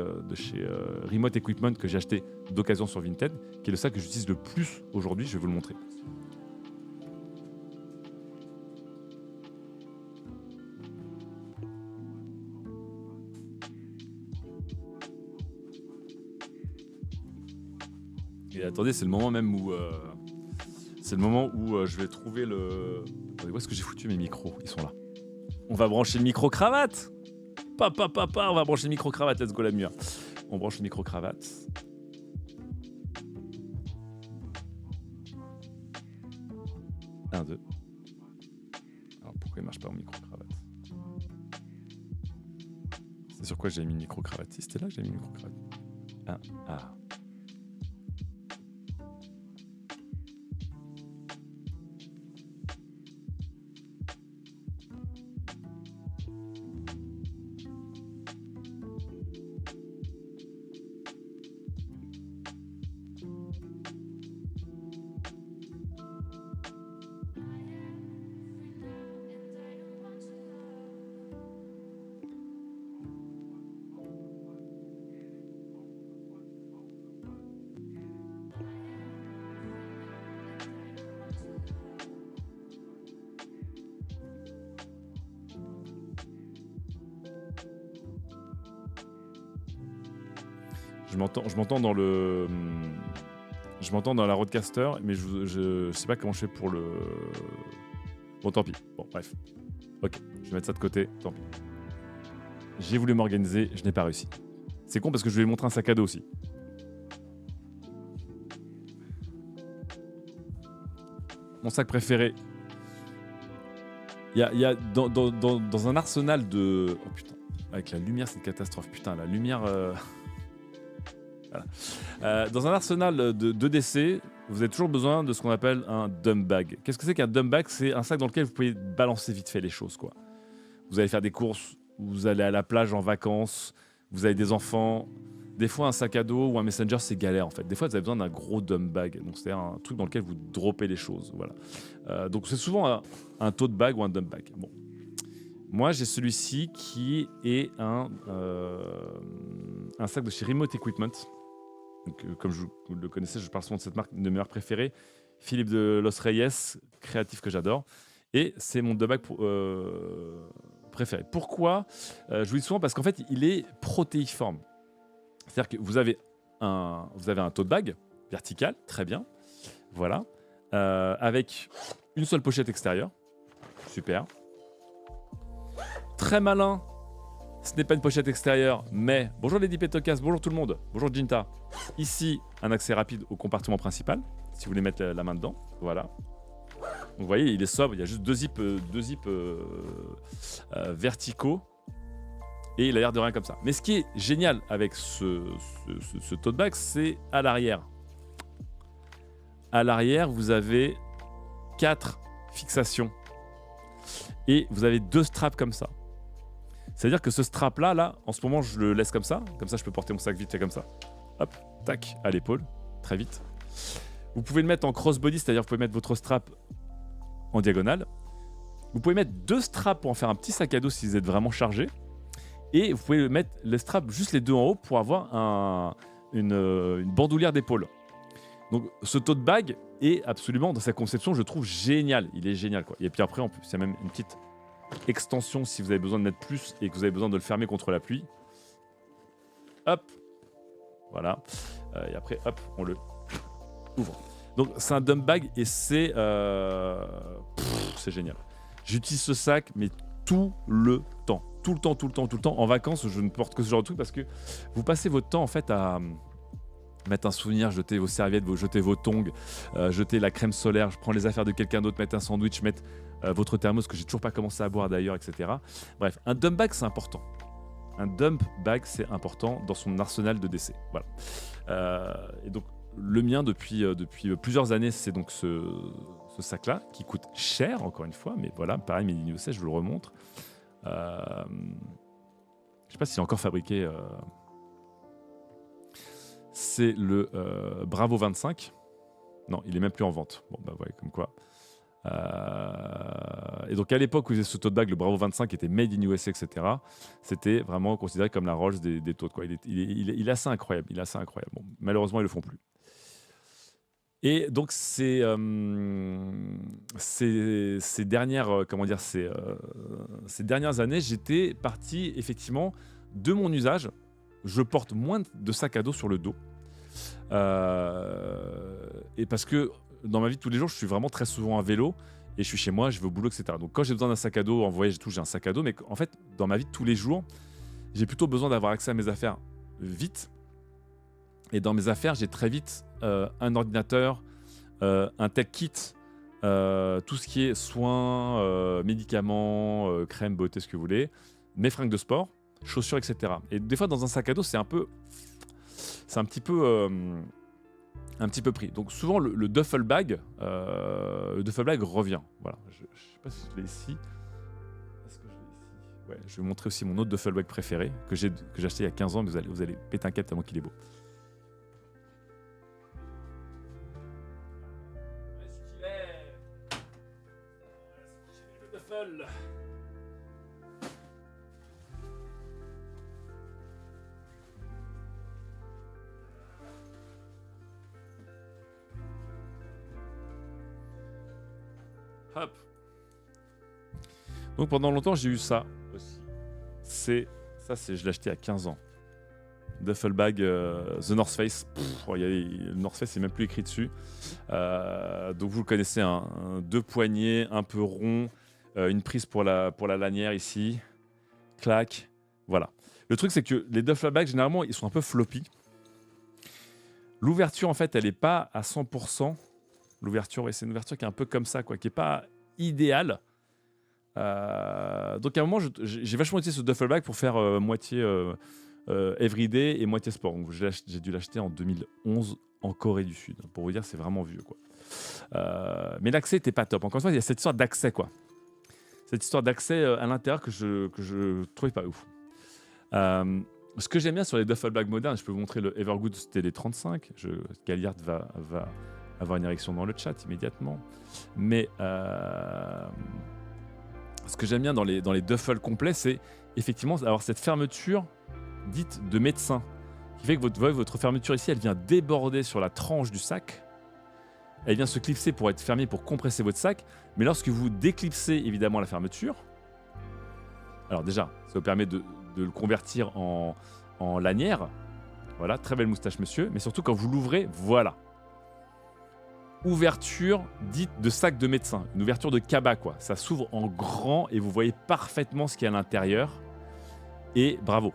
Remote Equipment que j'ai acheté d'occasion sur Vinted, qui est le sac que j'utilise le plus aujourd'hui. Je vais vous le montrer. Et attendez, c'est le moment même où je vais trouver le. Attendez, où est-ce que j'ai foutu mes micros? Ils sont là. On va brancher le micro-cravate. On va brancher le micro-cravate. Let's go la mur. On branche le micro-cravate. Un, deux. Alors pourquoi il marche pas en micro-cravate? C'est sur quoi j'ai mis le micro-cravate? Si c'était là que j'ai mis le micro-cravate. Ah. Je m'entends dans le. Je m'entends dans la Rodecaster, mais je sais pas comment je fais pour le. Bon, tant pis. Bon, bref. Ok, je vais mettre ça de côté. Tant pis. J'ai voulu m'organiser, je n'ai pas réussi. C'est con parce que je vais lui montrer un sac à dos aussi. Mon sac préféré. Il y a dans un arsenal de. Oh putain, avec la lumière, c'est une catastrophe. Putain, la lumière. Voilà. Dans un arsenal de DC, vous avez toujours besoin de ce qu'on appelle un dump bag. Qu'est-ce que c'est qu'un dump bag? C'est un sac dans lequel vous pouvez balancer vite fait les choses, quoi. Vous allez faire des courses, vous allez à la plage en vacances, vous avez des enfants. Des fois, un sac à dos ou un messenger, c'est galère en fait. Des fois, vous avez besoin d'un gros dump bag. Donc, c'est un truc dans lequel vous droppez les choses. Voilà. Donc, c'est souvent un tote bag ou un dump bag. Bon. Moi, j'ai celui-ci qui est un sac de chez Remote Equipment. Donc, comme vous le connaissez, je parle souvent de cette marque, une de mes marques préférées, Philippe de Los Reyes, créatif que j'adore. Et c'est mon dump bag préféré. Pourquoi? Je vous dis souvent parce qu'en fait, il est protéiforme. C'est-à-dire que vous avez un tote bag vertical, très bien, voilà, avec une seule pochette extérieure, super. Très malin, ce n'est pas une pochette extérieure, mais bonjour Lady Petocas, bonjour tout le monde, bonjour Jinta. Ici, un accès rapide au compartiment principal, si vous voulez mettre la main dedans, voilà. Donc, vous voyez, il est sobre, il y a juste deux zips verticaux. Et il a l'air de rien comme ça. Mais ce qui est génial avec ce tote bag, c'est à l'arrière. À l'arrière, vous avez 4 fixations. Et vous avez 2 straps comme ça. C'est-à-dire que ce strap-là, là, en ce moment, je le laisse comme ça. Comme ça, je peux porter mon sac vite fait comme ça. Hop, tac, à l'épaule, très vite. Vous pouvez le mettre en crossbody, c'est-à-dire que vous pouvez mettre votre strap en diagonale. Vous pouvez mettre 2 straps pour en faire un petit sac à dos si vous êtes vraiment chargé. Et vous pouvez mettre les straps juste les deux en haut pour avoir une bandoulière d'épaule. Donc ce tote bag est absolument, dans sa conception, je trouve génial. Il est génial, quoi. Et puis après, en plus, il y a même une petite extension si vous avez besoin de mettre plus et que vous avez besoin de le fermer contre la pluie. Hop, voilà. Et après, hop, on le ouvre. Donc c'est un dump bag et c'est génial. J'utilise ce sac, mais tout le temps. Tout le temps. En vacances, je ne porte que ce genre de truc parce que vous passez votre temps en fait à mettre un souvenir, jeter vos serviettes, jeter vos tongs, jeter la crème solaire, je prends les affaires de quelqu'un d'autre, mettre un sandwich, mettre votre thermos que j'ai toujours pas commencé à boire d'ailleurs, etc. Bref, un dump bag c'est important. Un dump bag c'est important dans son arsenal de décès. Voilà. Et donc le mien depuis plusieurs années, c'est donc ce sac-là qui coûte cher, encore une fois, mais voilà, pareil, Made in USA, je vous le remontre. Euh, je sais pas s'il est encore fabriqué. C'est le Bravo 25. Non, il est même plus en vente. Bon, bah ouais, comme quoi. Et donc à l'époque où il faisait ce tote bag, le Bravo 25 était made in USA, etc. C'était vraiment considéré comme la Rolls des totes, quoi. Il est assez incroyable. Il est assez incroyable. Bon, malheureusement, ils le font plus. Et donc ces dernières, ces dernières années, j'étais parti effectivement de mon usage. Je porte moins de sacs à dos sur le dos. Et parce que dans ma vie de tous les jours, je suis vraiment très souvent à vélo et je suis chez moi, je vais au boulot, etc. Donc quand j'ai besoin d'un sac à dos, en voyage et tout, j'ai un sac à dos. Mais en fait, dans ma vie de tous les jours, j'ai plutôt besoin d'avoir accès à mes affaires vite. Et dans mes affaires, j'ai très vite un ordinateur, un tech kit, tout ce qui est soins, médicaments, crème, beauté, ce que vous voulez, mes fringues de sport, chaussures, etc. Et des fois, dans un sac à dos, c'est un petit peu pris. Donc souvent, le duffel bag revient. Voilà. Je ne sais pas si je l'ai ici. Est-ce que je l'ai ici? Ouais, je vais vous montrer aussi mon autre duffel bag préféré que j'ai acheté il y a 15 ans, mais vous allez péter un câble tellement qu'il est beau. Hop. Donc pendant longtemps j'ai eu ça aussi. Je l'ai acheté à 15 ans. Duffel bag The North Face. Le North Face c'est même plus écrit dessus. Donc vous le connaissez, deux poignées, un peu rond, une prise pour la lanière ici. Clac. Voilà. Le truc c'est que les duffel bags généralement ils sont un peu floppy. L'ouverture en fait elle n'est pas à 100%. L'ouverture, c'est une ouverture qui est un peu comme ça, quoi, qui n'est pas idéale. Donc à un moment, j'ai vachement utilisé ce duffel bag pour faire moitié everyday et moitié sport. Donc, j'ai dû l'acheter en 2011 en Corée du Sud. Pour vous dire, c'est vraiment vieux, quoi. Mais l'accès n'était pas top. Encore une fois, il y a cette histoire d'accès, quoi. Cette histoire d'accès à l'intérieur que je trouvais pas ouf. Ce que j'aime bien sur les duffel bags modernes, je peux vous montrer le Evergood TD35. Galliard va avoir une érection dans le chat immédiatement. Mais ce que j'aime bien dans les duffels complets, c'est effectivement avoir cette fermeture dite de médecin, qui fait que votre fermeture ici, elle vient déborder sur la tranche du sac. Elle vient se clipser pour être fermée, pour compresser votre sac. Mais lorsque vous déclipsez évidemment la fermeture, alors déjà, ça vous permet de le convertir en lanière. Voilà, très belle moustache monsieur. Mais surtout quand vous l'ouvrez, voilà. Ouverture dite de sac de médecin, une ouverture de cabas, quoi. Ça s'ouvre en grand et vous voyez parfaitement ce qu'il y a à l'intérieur. Et bravo.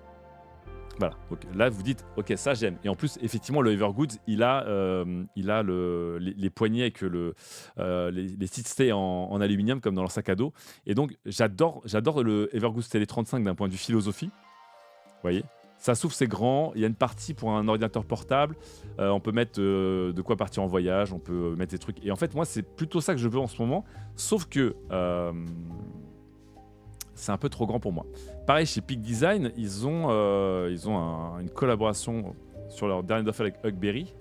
Voilà. Donc là, vous dites, ok, ça j'aime. Et en plus, effectivement, le Evergood, il a les poignées avec les seat stays en aluminium comme dans leur sac à dos. Et donc, j'adore le Evergood TD35 d'un point de vue philosophie. Vous voyez ? Ça s'ouvre, c'est grand. Il y a une partie pour un ordinateur portable. On peut mettre de quoi partir en voyage. On peut mettre des trucs. Et en fait, moi, c'est plutôt ça que je veux en ce moment. Sauf que c'est un peu trop grand pour moi. Pareil, chez Peak Design, ils ont une collaboration sur leur dernier duffel avec Huckberry.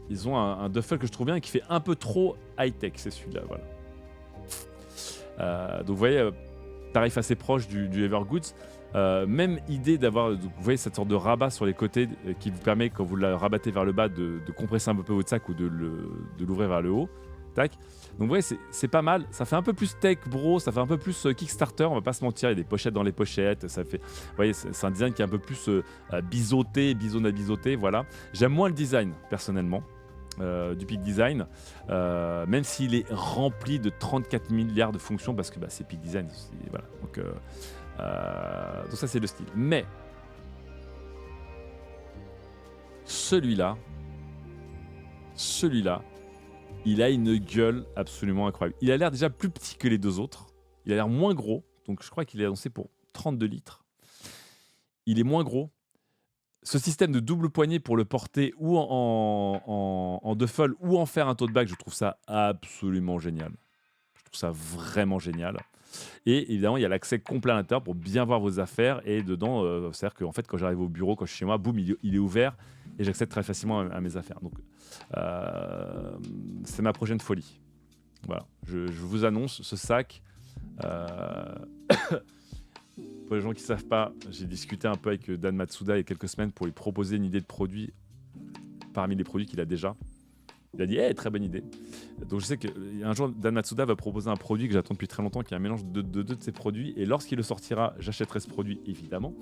Ils ont un duffel que je trouve bien et qui fait un peu trop high-tech. C'est celui-là, voilà. Donc, vous voyez... tarif assez proche du Evergood. Même idée d'avoir, vous voyez, cette sorte de rabat sur les côtés qui vous permet, quand vous la rabattez vers le bas, de compresser un peu votre sac ou de l'ouvrir vers le haut. Tac. Donc vous voyez, c'est pas mal. Ça fait un peu plus tech bro, ça fait un peu plus Kickstarter, on va pas se mentir. Il y a des pochettes dans les pochettes. Ça fait, vous voyez, c'est un design qui est un peu plus biseauté, voilà. J'aime moins le design, personnellement. Du Peak Design, même s'il est rempli de 34 milliards de fonctions, parce que c'est Peak Design, voilà. Donc ça c'est le style. Mais celui-là, il a une gueule absolument incroyable. Il a l'air déjà plus petit que les deux autres. Il a l'air moins gros, donc je crois qu'il est annoncé pour 32 litres. Il est moins gros. Ce système de double poignée pour le porter ou en duffel ou en faire un tote bag, je trouve ça absolument génial. Je trouve ça vraiment génial. Et évidemment, il y a l'accès complet à l'intérieur pour bien voir vos affaires. Et dedans, c'est-à-dire qu'en fait, quand j'arrive au bureau, quand je suis chez moi, boum, il est ouvert et j'accède très facilement à mes affaires. Donc, c'est ma prochaine folie. Voilà, je vous annonce ce sac. euh, Pour les gens qui ne savent pas, j'ai discuté un peu avec Dan Matsuda il y a quelques semaines pour lui proposer une idée de produit parmi les produits qu'il a déjà. Il a dit hey, très bonne idée. Donc je sais qu'un jour, Dan Matsuda va proposer un produit que j'attends depuis très longtemps, qui est un mélange de deux de ses produits. Et lorsqu'il le sortira, j'achèterai ce produit évidemment.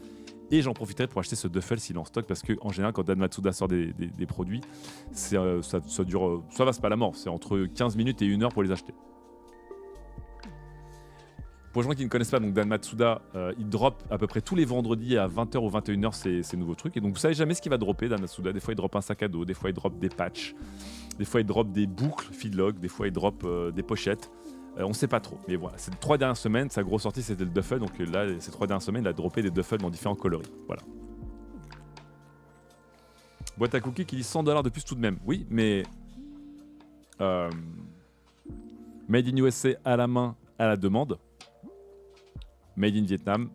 Et j'en profiterai pour acheter ce duffel s'il est en stock. Parce qu'en général, quand Dan Matsuda sort des produits, ça dure. Ça va, c'est pas la mort. C'est entre 15 minutes et 1 heure pour les acheter. Pour les gens qui ne connaissent pas, donc Dan Matsuda, il drop à peu près tous les vendredis à 20h ou 21h ses nouveaux trucs. Et donc vous savez jamais ce qu'il va dropper, Dan Matsuda. Des fois il drop un sac à dos, des fois il drop des patchs, des fois il drop des boucles feedlog, des fois il drop des pochettes. On ne sait pas trop. Mais voilà, ces 3 dernières semaines, sa grosse sortie c'était le duffel. Donc là, ces 3 dernières semaines, il a droppé des duffels dans différents coloris. Voilà. Boîte à cookies qui dit $100 de plus tout de même. Oui, mais Made in USA à la main, à la demande. Made in Vietnam,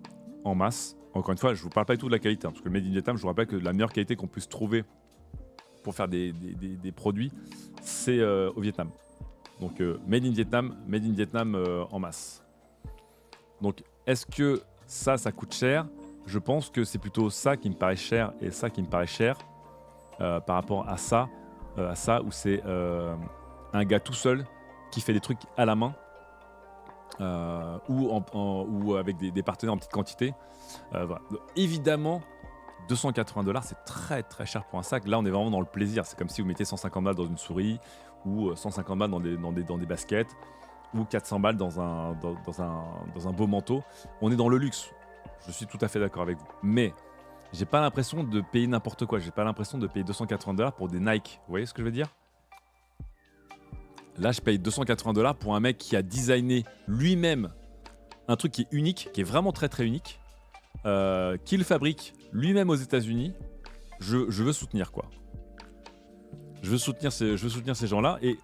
en masse. Encore une fois, je ne vous parle pas du tout de la qualité, parce que le Made in Vietnam, je vous rappelle que la meilleure qualité qu'on puisse trouver pour faire des produits, c'est au Vietnam. Donc Made in Vietnam en masse. Donc est-ce que ça coûte cher? Je pense que c'est plutôt ça qui me paraît cher et ça qui me paraît cher par rapport à ça où c'est un gars tout seul qui fait des trucs à la main. Ou avec des partenaires en petite quantité. Voilà. Donc, évidemment, $280, c'est très très cher pour un sac. Là, on est vraiment dans le plaisir. C'est comme si vous mettez 150 balles dans une souris ou 150 balles dans des baskets ou 400 balles dans un beau manteau. On est dans le luxe. Je suis tout à fait d'accord avec vous. Mais j'ai pas l'impression de payer n'importe quoi. J'ai pas l'impression de payer $280 pour des Nike. Vous voyez ce que je veux dire? Là, je paye $280 pour un mec qui a designé lui-même un truc qui est unique, qui est vraiment très très unique, qui le fabrique lui-même aux États-Unis. Je veux soutenir quoi. Je veux soutenir ces gens-là et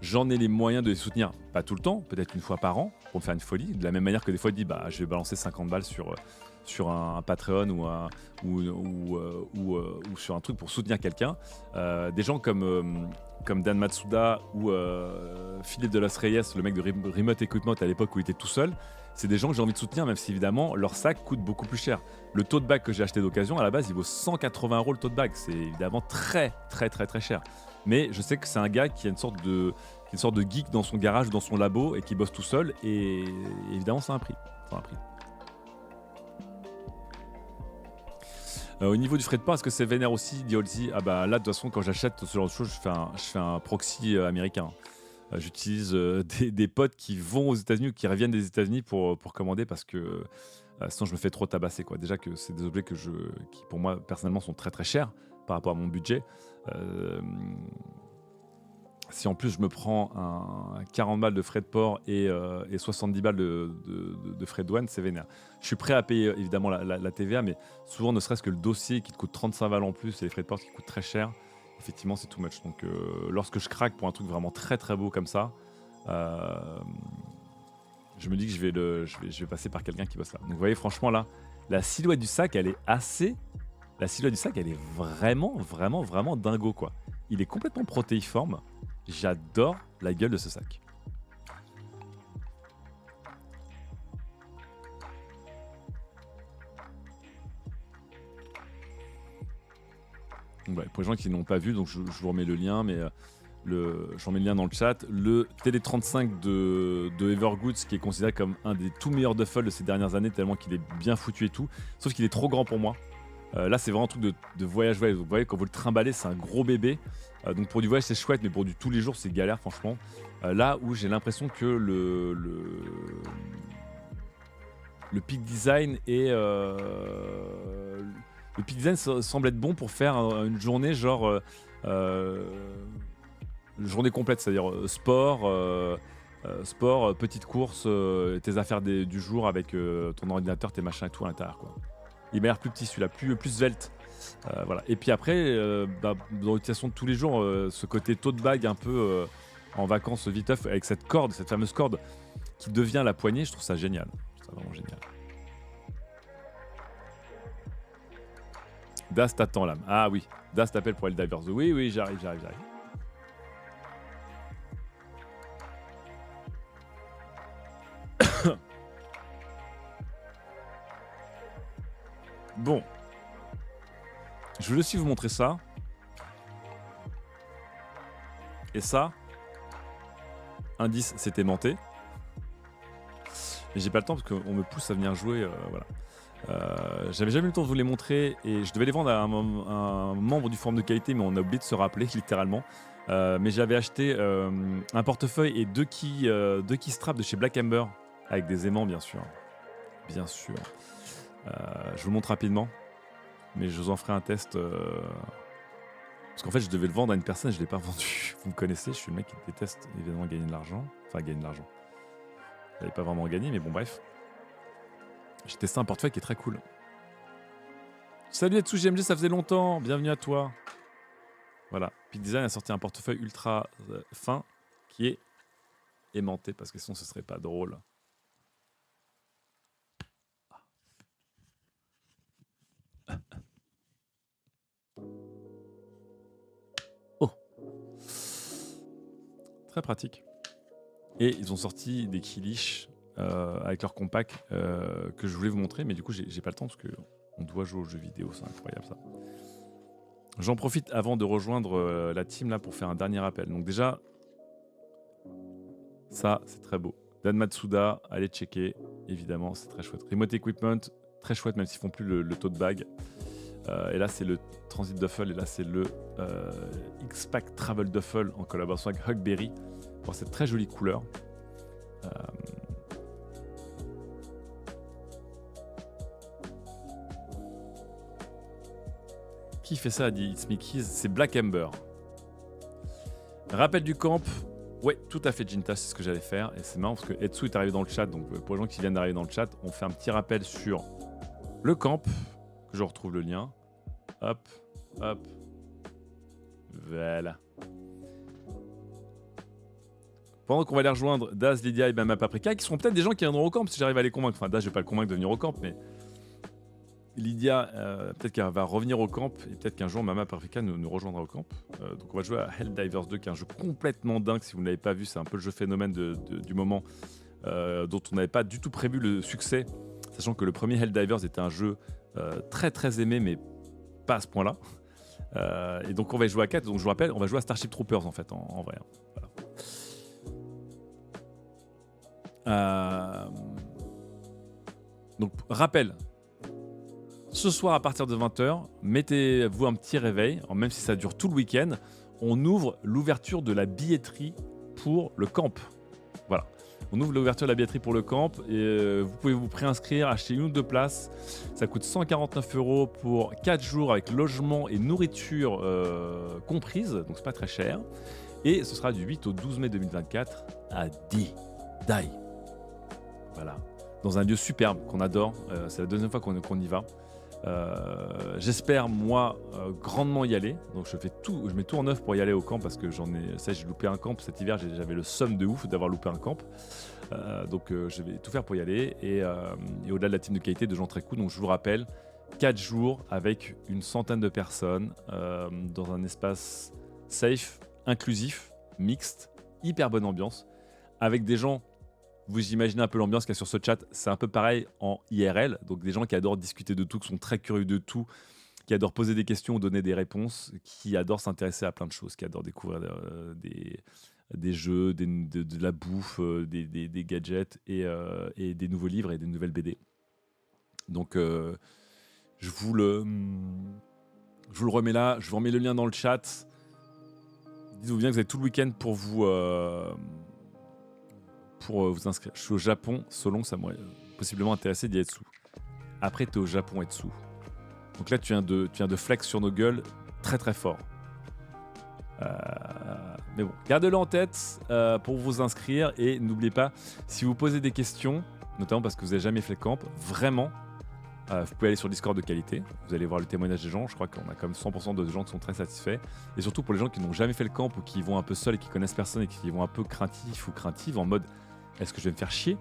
j'en ai les moyens de les soutenir, pas tout le temps, peut-être une fois par an pour me faire une folie. De la même manière que des fois, je dis je vais balancer 50 balles sur un Patreon ou sur un truc pour soutenir quelqu'un. Des gens comme Dan Matsuda ou Philippe de Los Reyes, le mec de Remote Equipment à l'époque où il était tout seul, c'est des gens que j'ai envie de soutenir, même si évidemment leur sac coûte beaucoup plus cher. Le tote bag que j'ai acheté d'occasion, à la base, il vaut 180 € le tote bag. C'est évidemment très très très très cher. Mais je sais que c'est un gars qui a une sorte de geek dans son garage, dans son labo et qui bosse tout seul. Et évidemment, ça a un prix. Au niveau du frais de port, est-ce que c'est vénère aussi, dit Holzy? Là, de toute façon, quand j'achète ce genre de choses, je fais un proxy américain. J'utilise des potes qui vont aux États-Unis ou qui reviennent des États-Unis pour commander parce que sinon je me fais trop tabasser, quoi. Déjà que c'est des objets qui pour moi personnellement sont très très chers par rapport à mon budget. Si en plus je me prends un 40 balles de frais de port et 70 balles de frais de douane, c'est vénère. Je suis prêt à payer évidemment la TVA, mais souvent ne serait-ce que le dossier qui te coûte 35 balles en plus et les frais de port qui coûtent très cher, effectivement c'est too much. Donc lorsque je craque pour un truc vraiment très très beau comme ça, je me dis que je vais passer par quelqu'un qui bosse là. Donc vous voyez, franchement là, la silhouette du sac elle est vraiment vraiment vraiment dingo quoi. Il est complètement protéiforme. J'adore la gueule de ce sac. Ouais, pour les gens qui n'ont pas vu, donc je vous remets le lien, mais je remets le lien dans le chat. Le Télé35 de Evergoods, qui est considéré comme un des tout meilleurs duffels de ces dernières années, tellement qu'il est bien foutu et tout, sauf qu'il est trop grand pour moi. Là, c'est vraiment un truc de voyage. Vous voyez, quand vous le trimballez, c'est un gros bébé. Donc pour du voyage, c'est chouette, mais pour du tous les jours, c'est galère, franchement. Là où j'ai l'impression que le peak design semble être bon pour faire une journée genre une journée complète, c'est-à-dire sport, petite course, tes affaires du jour avec ton ordinateur, tes machins et tout à l'intérieur, quoi. Il m'a l'air plus petit celui-là, plus svelte. Voilà. Et puis après, dans l'utilisation de tous les jours, ce côté tote bag un peu en vacances viteuf avec cette corde, cette fameuse corde qui devient la poignée, je trouve ça génial. Je trouve ça vraiment génial. Das t'attend l'âme. Ah oui, Das t'appelle pour Helldivers 2. Oui, j'arrive. Bon. Je voulais aussi vous montrer ça. Et ça, indice, c'est aimanté. Mais j'ai pas le temps parce qu'on me pousse à venir jouer. Voilà. J'avais jamais eu le temps de vous les montrer et je devais les vendre à un membre du forum de qualité, mais on a oublié de se rappeler littéralement. Mais j'avais acheté un portefeuille et deux key straps de chez Black Ember avec des aimants, bien sûr. Bien sûr. Je vous montre rapidement, mais je vous en ferai un test. Parce qu'en fait, je devais le vendre à une personne et je ne l'ai pas vendu. Vous me connaissez, je suis le mec qui déteste évidemment gagner de l'argent. Enfin, gagner de l'argent. Je n'avais pas vraiment gagné, mais bon, bref. J'ai testé un portefeuille qui est très cool. Salut Etsu GMG, ça faisait longtemps. Bienvenue à toi. Voilà. Peak Design a sorti un portefeuille ultra fin qui est aimanté parce que sinon ce serait pas drôle. Oh. Très pratique. Et ils ont sorti des kiliches avec leur compact que je voulais vous montrer, mais du coup j'ai pas le temps parce qu'on doit jouer aux jeux vidéo, c'est incroyable ça. J'en profite avant de rejoindre la team là pour faire un dernier appel. Donc déjà, ça c'est très beau. Dan Matsuda, allez checker, évidemment, c'est très chouette. Remote Equipment, très chouette, même s'ils font plus le tote bag. Et là c'est le Transit Duffel, et là c'est le X-Pack Travel Duffel en collaboration avec Huckberry pour cette très jolie couleur. Qui fait ça, dit It's Mickey's, c'est Black Ember. Rappel du camp. Ouais, tout à fait, Jinta, c'est ce que j'allais faire. Et c'est marrant parce que Etsu est arrivé dans le chat. Donc pour les gens qui viennent d'arriver dans le chat, on fait un petit rappel sur le camp. Que je retrouve le lien. Hop, hop. Voilà. Pendant qu'on va les rejoindre, Daz, Lydia et Mama Paprika, qui seront peut-être des gens qui viendront au camp si j'arrive à les convaincre. Enfin, Daz, je vais pas le convaincre de venir au camp, mais Lydia, peut-être qu'elle va revenir au camp et peut-être qu'un jour Mama Paprika nous rejoindra au camp. Donc on va jouer à Helldivers 2, qui est un jeu complètement dingue. Si vous ne l'avez pas vu, c'est un peu le jeu phénomène du moment dont on n'avait pas du tout prévu le succès, sachant que le premier Helldivers était un jeu très très aimé, mais pas à ce point-là. Et donc on va y jouer à 4. Donc je vous rappelle, on va jouer à Starship Troopers en fait, en vrai. Voilà. Donc rappel. Ce soir à partir de 20h, mettez-vous un petit réveil, même si ça dure tout le week-end. On ouvre l'ouverture de la billetterie pour le camp. Voilà. On ouvre l'ouverture de la billetterie pour le camp et vous pouvez vous préinscrire, acheter une ou deux places. Ça coûte 149 € pour 4 jours avec logement et nourriture comprise, donc c'est pas très cher. Et ce sera du 8 au 12 mai 2024 à Dai. Voilà. Dans un lieu superbe qu'on adore. C'est la deuxième fois qu'on y va. J'espère moi grandement y aller, donc je mets tout en œuvre pour y aller au camp parce que j'ai loupé un camp cet hiver, j'avais le somme de ouf d'avoir loupé un camp, donc je vais tout faire pour y aller et au-delà de la team de qualité, de gens très cool. Donc je vous rappelle, 4 jours avec une centaine de personnes dans un espace safe, inclusif, mixte, hyper bonne ambiance, avec des gens. Vous imaginez un peu l'ambiance qu'il y a sur ce chat, c'est un peu pareil en IRL, donc des gens qui adorent discuter de tout, qui sont très curieux de tout, qui adorent poser des questions ou donner des réponses, qui adorent s'intéresser à plein de choses, qui adorent découvrir des jeux, de la bouffe, des gadgets et des nouveaux livres et des nouvelles BD. Donc je vous le remets là, je vous remets le lien dans le chat. Dites-vous bien que vous avez tout le week-end pour vous inscrire. Je suis au Japon, Solon, ça m'aurait possiblement intéressé d'y être sous. Après, tu es au Japon, être sous. Donc là, tu viens de flex sur nos gueules très très fort. Mais bon, gardez-le en tête pour vous inscrire et n'oubliez pas, si vous posez des questions, notamment parce que vous n'avez jamais fait le camp, vraiment, Vous pouvez aller sur Discord de qualité, vous allez voir le témoignage des gens, je crois qu'on a comme 100% de gens qui sont très satisfaits. Et surtout pour les gens qui n'ont jamais fait le camp ou qui y vont un peu seuls et qui connaissent personne et qui y vont un peu craintifs ou craintives en mode est-ce que je vais me faire chier?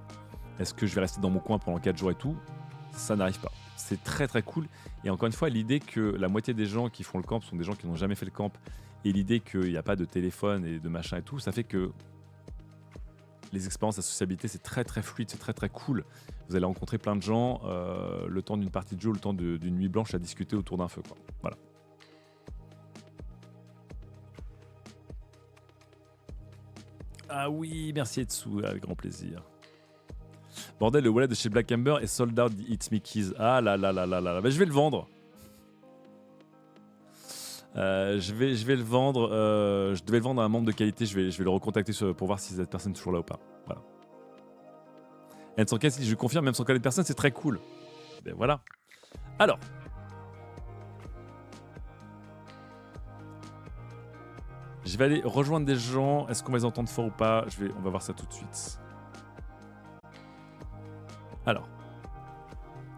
Est-ce que je vais rester dans mon coin pendant 4 jours et tout? Ça n'arrive pas. C'est très très cool. Et encore une fois, l'idée que la moitié des gens qui font le camp sont des gens qui n'ont jamais fait le camp et l'idée qu'il n'y a pas de téléphone et de machin et tout, ça fait que les expériences, la sociabilité, c'est très très fluide, c'est très très cool. Vous allez rencontrer plein de gens, le temps d'une partie de jeu, le temps d'une nuit blanche à discuter autour d'un feu, quoi. Voilà. Ah oui, merci Etsu, avec grand plaisir. Bordel, le wallet de chez Black Ember est sold out It's Mickey's. Ah là là là là là. Bah, je vais le vendre. Je vais le vendre. Je devais le vendre à un membre de qualité. Je vais le recontacter pour voir si cette personne est toujours là ou pas. Voilà. N115, je confirme, même sans connaître personne, c'est très cool. Ben voilà. Alors. Je vais aller rejoindre des gens. Est-ce qu'on va les entendre fort ou pas? On va voir ça tout de suite. Alors.